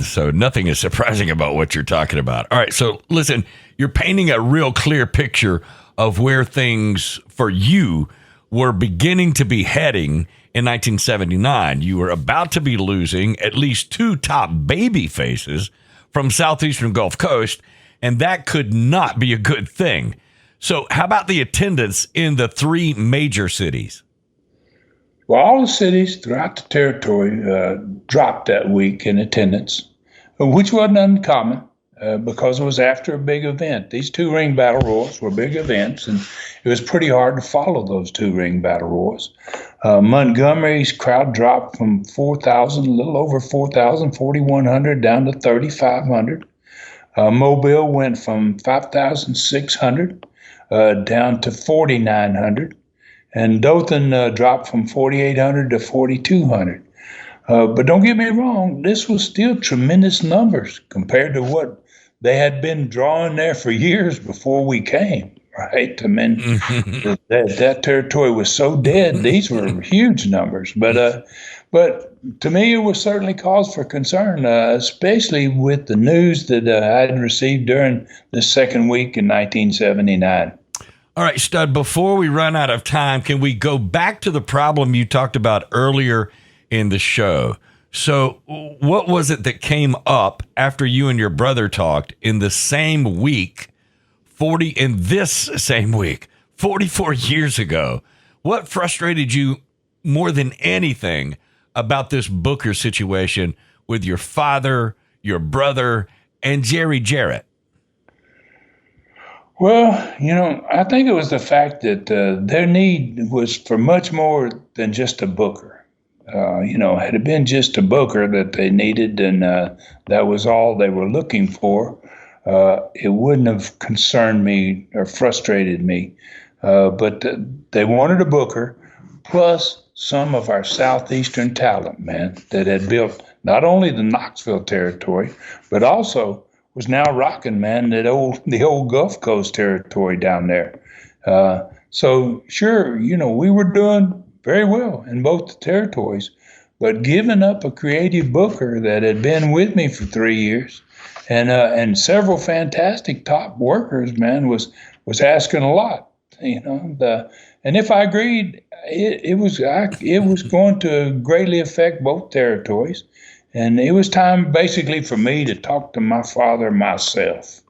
so nothing is surprising about what you're talking about. All right, so listen, you're painting a real clear picture of where things for you were beginning to be heading in 1979. You were about to be losing at least two top baby faces from Southeastern Gulf Coast, and that could not be a good thing. So how about the attendance in the three major cities? Well, all the cities throughout the territory dropped that week in attendance, which wasn't uncommon because it was after a big event. These two ring battle royals were big events, and it was pretty hard to follow those two ring battle royals. Montgomery's crowd dropped from 4,000, a little over 4,000, 4,100 down to 3,500. Mobile went from 5,600 down to 4,900. And Dothan dropped from 4,800 to 4,200. But don't get me wrong, this was still tremendous numbers compared to what they had been drawing there for years before we came, right? I mean, that territory was so dead. These were huge numbers. But to me, it was certainly cause for concern, especially with the news that I had received during the second week in 1979. All right, Stud, before we run out of time, can we go back to the problem you talked about earlier in the show? So what was it that came up after you and your brother talked in the same week, 44 years ago? What frustrated you more than anything about this Booker situation with your father, your brother, and Jerry Jarrett? Well, I think it was the fact that their need was for much more than just a booker. Had it been just a booker that they needed and that was all they were looking for, it wouldn't have concerned me or frustrated me. But they wanted a booker plus some of our Southeastern talent, man, that had built not only the Knoxville territory, but also was now rocking, man, the old Gulf Coast territory down there. So sure, we were doing very well in both the territories, but giving up a creative booker that had been with me for 3 years and several fantastic top workers, man, was asking a lot. And if I agreed, it was going to greatly affect both territories. And it was time basically for me to talk to my father myself.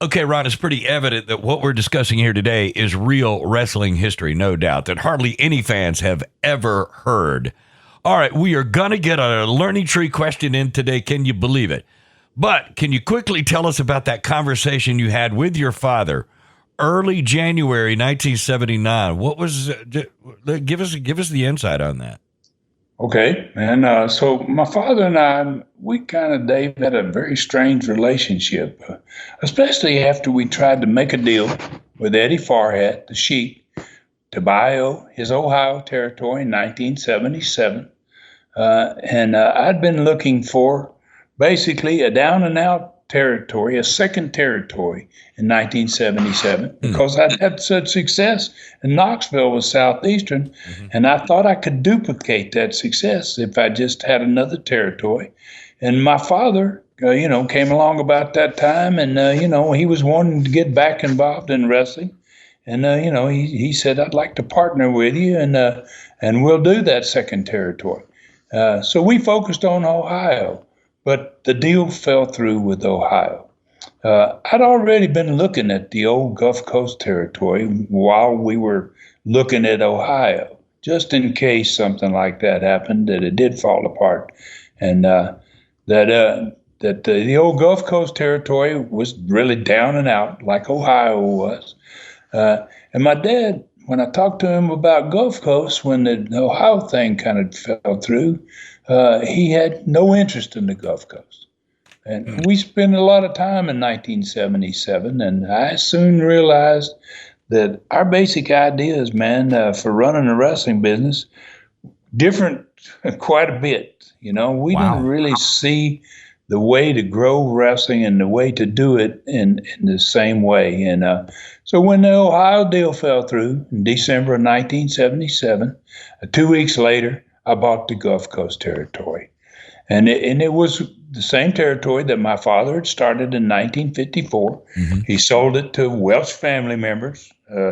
Okay, Ron, it's pretty evident that what we're discussing here today is real wrestling history, no doubt, that hardly any fans have ever heard. All right, we are going to get a learning tree question in today. Can you believe it? But can you quickly tell us about that conversation you had with your father early January 1979? What was give us the insight on that. Okay, and so my father and I, Dave, had a very strange relationship, especially after we tried to make a deal with Eddie Farhat, the Sheik, to buy his Ohio territory in 1977. And I'd been looking for basically a down-and-out territory, a second territory in 1977, because I'd had such success in Knoxville with Southeastern, and I thought I could duplicate that success if I just had another territory. And my father, came along about that time, and, he was wanting to get back involved in wrestling. And, he said, I'd like to partner with you, and we'll do that second territory. So we focused on Ohio. But the deal fell through with Ohio. I'd already been looking at the old Gulf Coast territory while we were looking at Ohio, just in case something like that happened, that it did fall apart. And that that the old Gulf Coast territory was really down and out, like Ohio was. And my dad, when I talked to him about Gulf Coast, when the Ohio thing kind of fell through, he had no interest in the Gulf Coast. And we spent a lot of time in 1977, and I soon realized that our basic ideas, man, for running a wrestling business, different quite a bit. We didn't really see the way to grow wrestling and the way to do it in the same way. And so when the Ohio deal fell through in December of 1977, 2 weeks later, I bought the Gulf Coast territory. And it was the same territory that my father had started in 1954. Mm-hmm. He sold it to Welsh family members,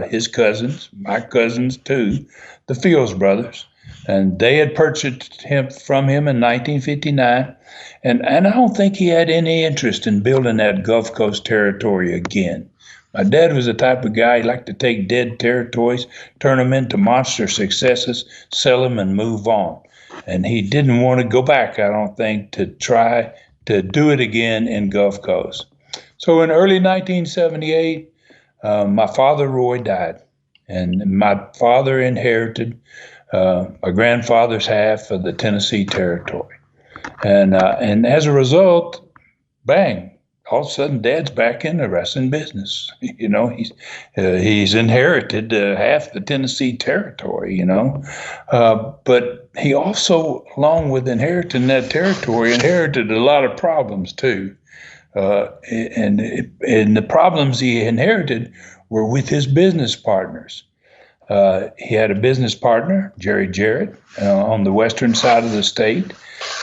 his cousins, my cousins too, the Fields brothers. And they had purchased him from him in 1959. And I don't think he had any interest in building that Gulf Coast territory again. My dad was the type of guy, he liked to take dead territories, turn them into monster successes, sell them, and move on. And he didn't want to go back, I don't think, to try to do it again in Gulf Coast. So in early 1978, my father, Roy, died. And my father inherited my grandfather's half of the Tennessee territory. And as a result, bang, all of a sudden Dad's back in the wrestling business. He's inherited half the Tennessee territory, but he also, along with inheriting that territory, inherited a lot of problems too. And the problems he inherited were with his business partners. He had a business partner, Jerry Jarrett, on the western side of the state.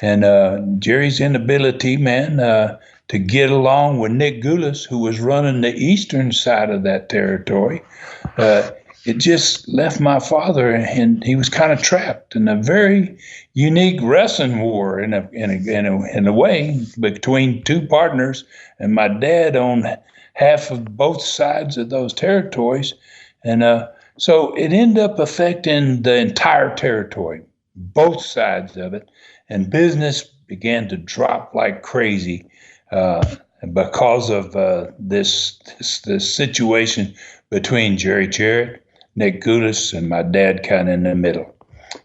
And Jerry's inability, man, to get along with Nick Goulas, who was running the eastern side of that territory, it just left my father, and he was kind of trapped in a very unique wrestling war in a way between two partners, and my dad owned half of both sides of those territories, and so it ended up affecting the entire territory, both sides of it, and business began to drop like crazy because of this situation between Jerry Jarrett, Nick Goulas, and my dad kind of in the middle.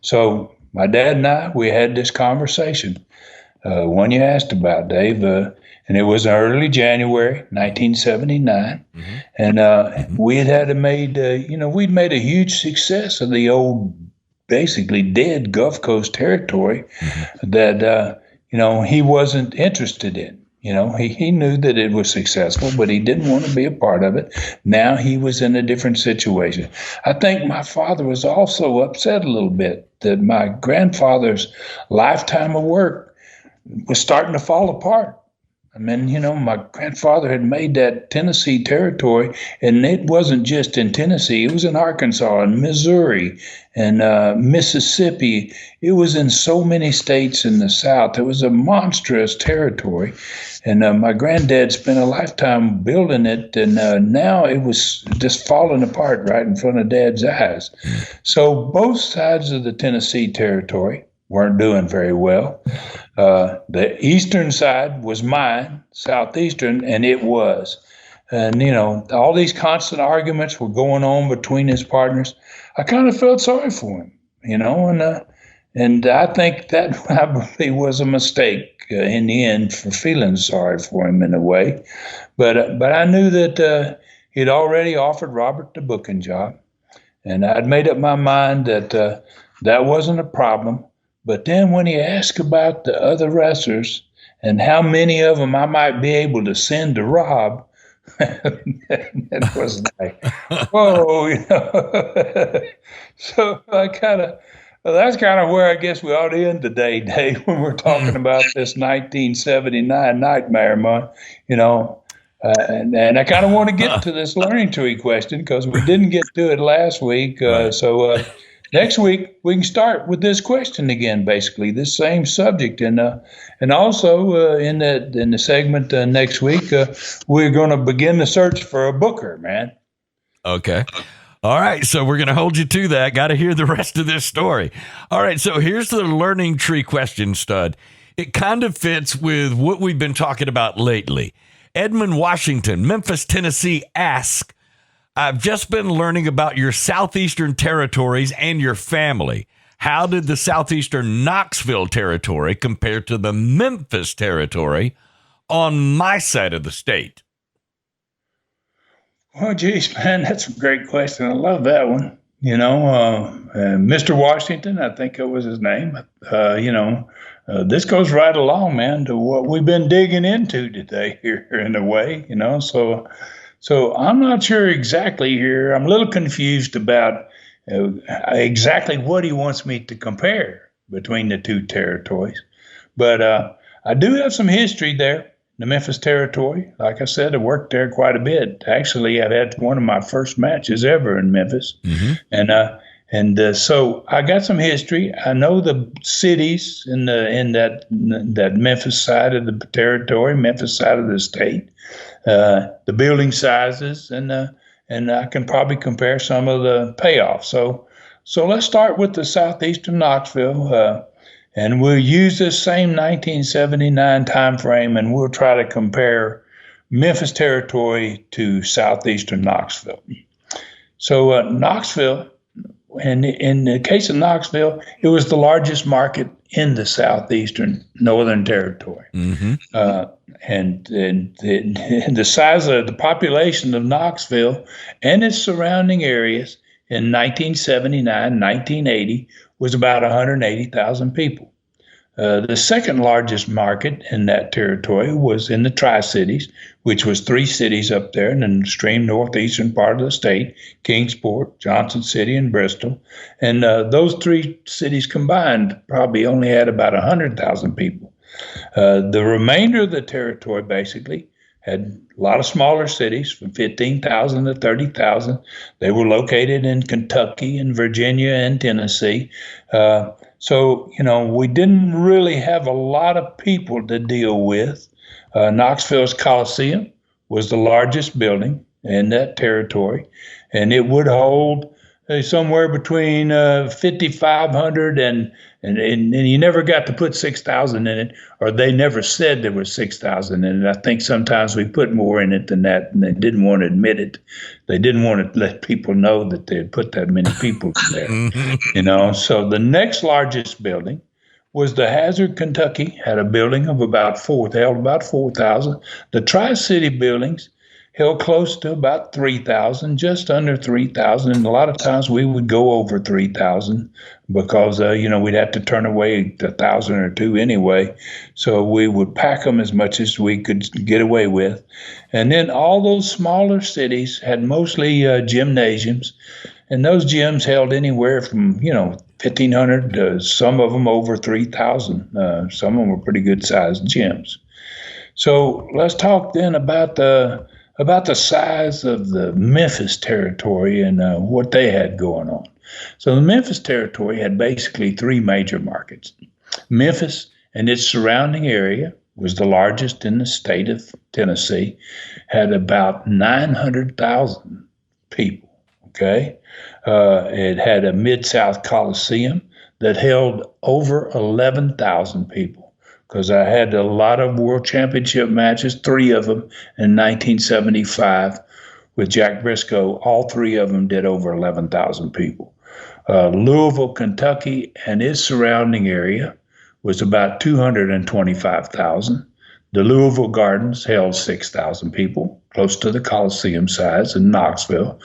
So my dad and I, we had this conversation, one you asked about, Dave, and it was early January 1979, mm-hmm. and we had made, we'd made a huge success of the old, basically dead Gulf Coast territory mm-hmm. that, he wasn't interested in. He knew that it was successful, but he didn't want to be a part of it. Now he was in a different situation. I think my father was also upset a little bit that my grandfather's lifetime of work was starting to fall apart. I mean, my grandfather had made that Tennessee territory, and it wasn't just in Tennessee. It was in Arkansas and Missouri and Mississippi. It was in so many states in the South. It was a monstrous territory. And my granddad spent a lifetime building it, and now it was just falling apart right in front of Dad's eyes. So both sides of the Tennessee territory weren't doing very well. The eastern side was mine, Southeastern, and it was. And, all these constant arguments were going on between his partners. I kind of felt sorry for him, and I think that probably was a mistake in the end for feeling sorry for him in a way. But I knew that he'd already offered Robert the booking job, and I'd made up my mind that that wasn't a problem. But then when he asked about the other wrestlers and how many of them I might be able to send to Rob, it was like, whoa, So that's kind of where I guess we ought to end today, Dave, when we're talking about this 1979 Nightmare Month, and I kind of want to get to this learning tree question because we didn't get to it last week. So next week, we can start with this question again, basically, this same subject. And also in the segment next week, we're going to begin the search for a booker, man. Okay. All right. So we're going to hold you to that. Got to hear the rest of this story. All right. So here's the learning tree question, Stud. it kind of fits with what we've been talking about lately. Edmond Washington, Memphis, Tennessee asks, I've just been learning about your Southeastern territories and your family. How did the Southeastern Knoxville territory compare to the Memphis territory on my side of the state? Well, geez, man, that's a great question. I love that one. Mr. Washington, I think it was his name. This goes right along, man, to what we've been digging into today here in a way, So I'm not sure exactly here. I'm a little confused about exactly what he wants me to compare between the two territories. But I do have some history there. The Memphis territory, like I said, I worked there quite a bit. Actually, I've had one of my first matches ever in Memphis, and so I got some history. I know the cities in that Memphis side of the territory, Memphis side of the state, the building sizes, and I can probably compare some of the payoffs. So let's start with the Southeastern Knoxville. And we'll use this same 1979 time frame, and we'll try to compare Memphis territory to Southeastern Knoxville. So Knoxville, and in the case of Knoxville, it was the largest market in the Southeastern Northern Territory. And the size of the population of Knoxville and its surrounding areas in 1979, 1980 was about 180,000 people. The second largest market in that territory was in the Tri-Cities, which was 3 cities up there in the extreme northeastern part of the state, Kingsport, Johnson City, and Bristol. And those 3 cities combined probably only had about 100,000 people. The remainder of the territory basically had a lot of smaller cities from 15,000 to 30,000. They were located in Kentucky and Virginia and Tennessee. So we didn't really have a lot of people to deal with. Knoxville's Coliseum was the largest building in that territory, and it would hold somewhere between 5,500 and you never got to put 6,000 in it, or they never said there was 6,000 in it. I think sometimes we put more in it than that, and they didn't want to admit it. They didn't want to let people know that they had put that many people there. So the next largest building was the Hazard, Kentucky, had a building of held about 4,000. The Tri-City buildings held close to about 3,000, just under 3,000. And a lot of times we would go over 3,000 because, we'd have to turn away 1,000 or 2 anyway. So we would pack them as much as we could get away with. And then all those smaller cities had mostly gymnasiums. And those gyms held anywhere from, 1,500 to some of them over 3,000. Some of them were pretty good sized gyms. So let's talk then about the size of the Memphis territory and what they had going on. So the Memphis territory had basically 3 major markets. Memphis and its surrounding area was the largest in the state of Tennessee, had about 900,000 people, okay? It had a Mid-South Coliseum that held over 11,000 people, because I had a lot of world championship matches, 3 of them in 1975 with Jack Briscoe. All 3 of them did over 11,000 people. Louisville, Kentucky, and its surrounding area was about 225,000. The Louisville Gardens held 6,000 people, close to the Coliseum size in Knoxville.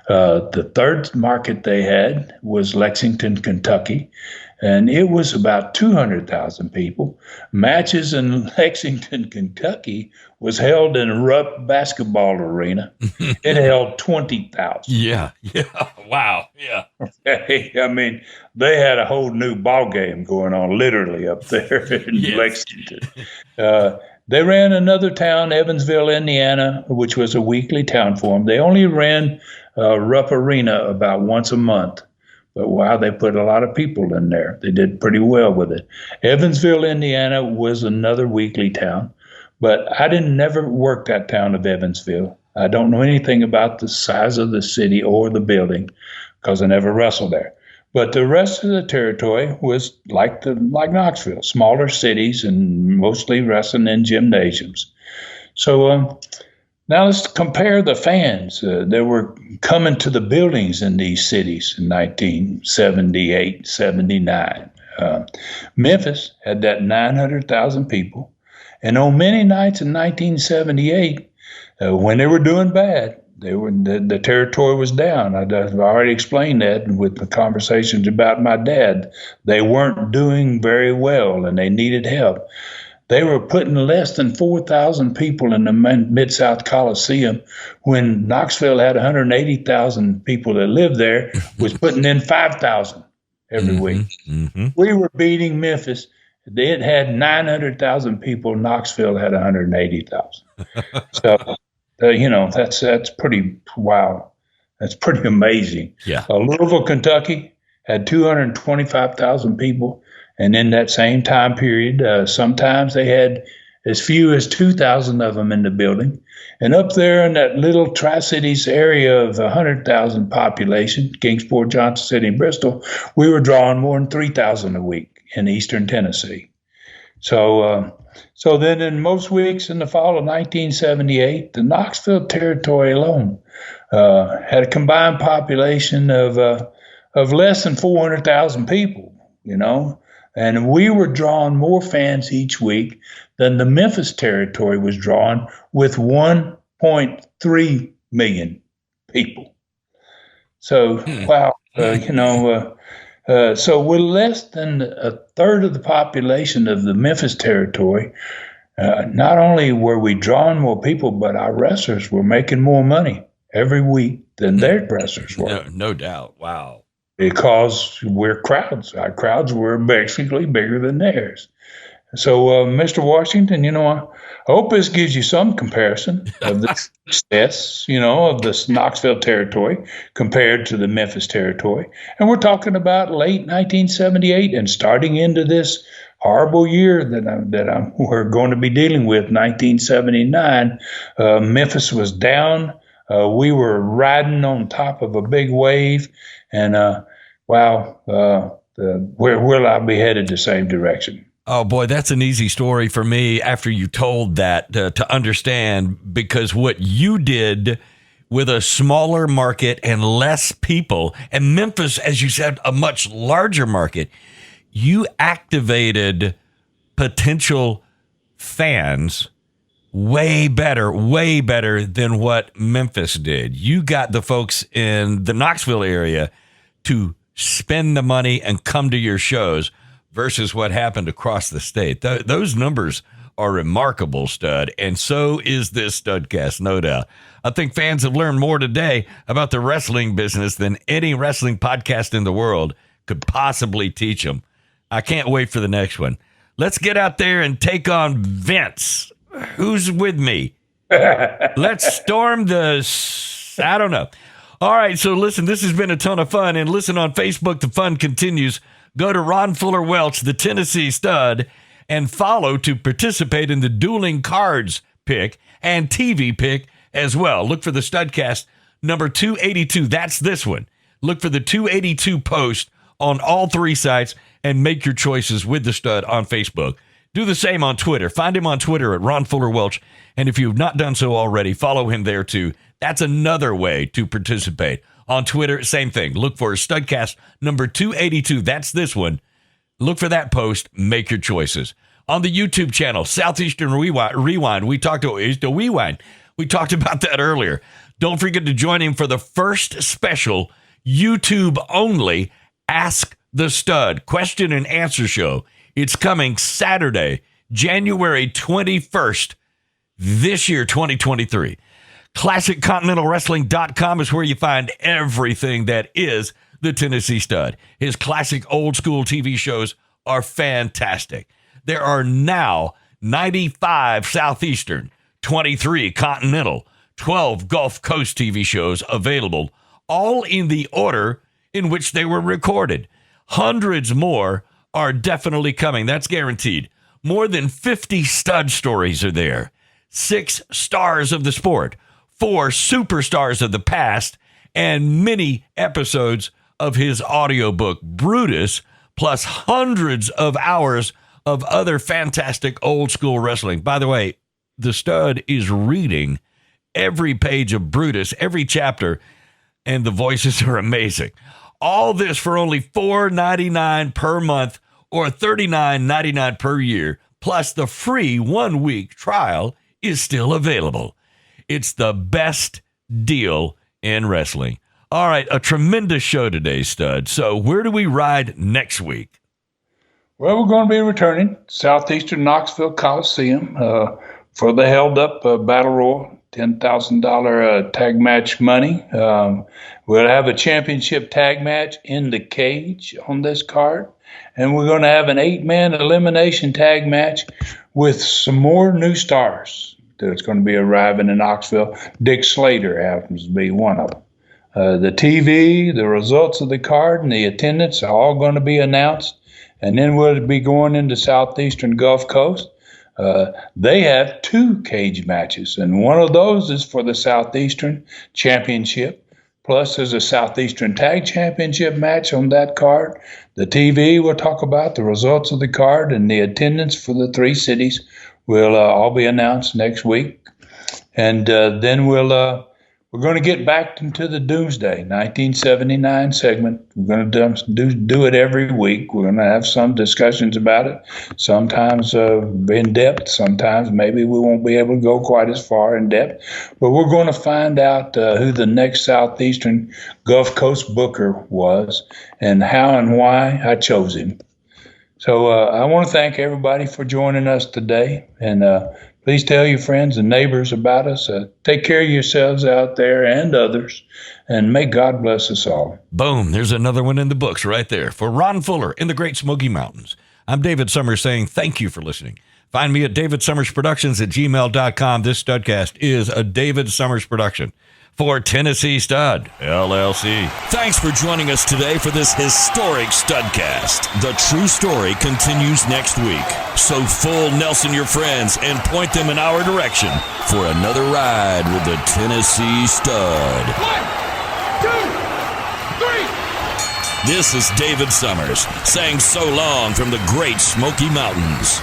The third market they had was Lexington, Kentucky, and it was about 200,000 people. Matches in Lexington, Kentucky was held in a Roop basketball arena. It held 20,000. Yeah. Wow. Yeah. Okay. I mean, they had a whole new ball game going on literally up there in Lexington. They ran another town, Evansville, Indiana, which was a weekly town for them. They only ran Rupp Arena about once a month. But wow, they put a lot of people in there. They did pretty well with it. Evansville, Indiana was another weekly town, but I never work that town of Evansville. I don't know anything about the size of the city or the building because I never wrestled there. But the rest of the territory was like Knoxville, smaller cities and mostly wrestling in gymnasiums. So now let's compare the fans that were coming to the buildings in these cities in 1978, 79. Memphis had that 900,000 people. And on many nights in 1978, when they were doing bad, the territory was down. I've already explained that with the conversations about my dad. They weren't doing very well and they needed help. They were putting less than 4,000 people in the Mid-South Coliseum when Knoxville had 180,000 people that lived there, was putting in 5,000 every week. Mm-hmm. We were beating Memphis. It had 900,000 people. Knoxville had 180,000. So, that's pretty wow. That's pretty amazing. Yeah. Louisville, Kentucky had 225,000 people. And in that same time period, sometimes they had as few as 2,000 of them in the building. And up there in that little Tri-Cities area of 100,000 population, Kingsport, Johnson City, and Bristol, we were drawing more than 3,000 a week in eastern Tennessee. So then in most weeks in the fall of 1978, the Knoxville territory alone had a combined population of less than 400,000 people, and we were drawing more fans each week than the Memphis territory was drawing with 1.3 million people. So, wow, so with less than a third of the population of the Memphis territory, not only were we drawing more people, but our wrestlers were making more money every week than their wrestlers were. No doubt. Wow. Because we're crowds. Our crowds were basically bigger than theirs. So, Mr. Washington, I hope this gives you some comparison of the success, of this Knoxville territory compared to the Memphis territory. And we're talking about late 1978 and starting into this horrible year that we're going to be dealing with, 1979. Memphis was down. We were riding on top of a big wave. And where will I be headed the same direction? Oh, boy, that's an easy story for me after you told that to understand, because what you did with a smaller market and less people, and Memphis, as you said, a much larger market, you activated potential fans way better than what Memphis did. You got the folks in the Knoxville area to spend the money and come to your shows versus what happened across the state. Those numbers are remarkable, Stud, and so is this Studcast, no doubt. I think fans have learned more today about the wrestling business than any wrestling podcast in the world could possibly teach them. I can't wait for the next one. Let's get out there and take on Vince. Who's with me? Let's storm I don't know. All right, so listen, this has been a ton of fun, and listen on Facebook, the fun continues. Go to Ron Fuller Welch, the Tennessee Stud, and follow to participate in the dueling cards pick and TV pick as well. Look for the Studcast number 282. That's this one. Look for the 282 post on all three sites and make your choices with the Stud on Facebook. Do the same on Twitter. Find him on Twitter at Ron Fuller Welch. And if you've not done so already, follow him there too. That's another way to participate. On Twitter, same thing. Look for Studcast number 282. That's this one. Look for that post. Make your choices. On the YouTube channel, Southeastern Rewind. We talked about that earlier. Don't forget to join him for the first special YouTube only Ask the Stud question and answer show. It's coming Saturday, January 21st, this year, 2023. ClassicContinentalWrestling.com is where you find everything that is the Tennessee Stud. His classic old school TV shows are fantastic. There are now 95 Southeastern, 23 Continental, 12 Gulf Coast TV shows available, all in the order in which they were recorded. Hundreds more are definitely coming. That's guaranteed. More than 50 stud stories are there. 6 stars of the sport, 4 superstars of the past, and many episodes of his audiobook, Brutus, plus hundreds of hours of other fantastic old school wrestling. By the way, the stud is reading every page of Brutus, every chapter, and the voices are amazing. All this for only $4.99 per month or $39.99 per year, plus the free 1-week trial is still available. It's the best deal in wrestling. All right, a tremendous show today, stud. So where do we ride next week? Well, we're going to be returning Southeastern Knoxville Coliseum for the held-up Battle Royal, $10,000 tag match money. We'll have a championship tag match in the cage on this card, and we're going to have an 8-man elimination tag match with some more new stars that's going to be arriving in Knoxville. Dick Slater happens to be one of them. The TV, the results of the card, and the attendance are all going to be announced. And then we'll be going into Southeastern Gulf Coast. They have 2 cage matches, and one of those is for the Southeastern Championship. Plus, there's a Southeastern Tag Championship match on that card. The TV will talk about the results of the card, and the attendance for the 3 cities will all be announced next week. And then we're going to get back into the Doomsday 1979 segment. We're going to do it every week. We're going to have some discussions about it, sometimes in depth, sometimes maybe we won't be able to go quite as far in depth. But we're going to find out who the next Southeastern Gulf Coast booker was and how and why I chose him. So I want to thank everybody for joining us today, and please tell your friends and neighbors about us. Take care of yourselves out there and others, and may God bless us all. Boom, there's another one in the books right there. For Ron Fuller in the Great Smoky Mountains, I'm David Summers saying thank you for listening. Find me at davidsummersproductions@gmail.com. This Studcast is a David Summers production for Tennessee Stud, LLC. Thanks for joining us today for this historic Studcast. The true story continues next week. So full Nelson your friends and point them in our direction for another ride with the Tennessee Stud. 1, 2, 3. This is David Summers saying so long from the Great Smoky Mountains.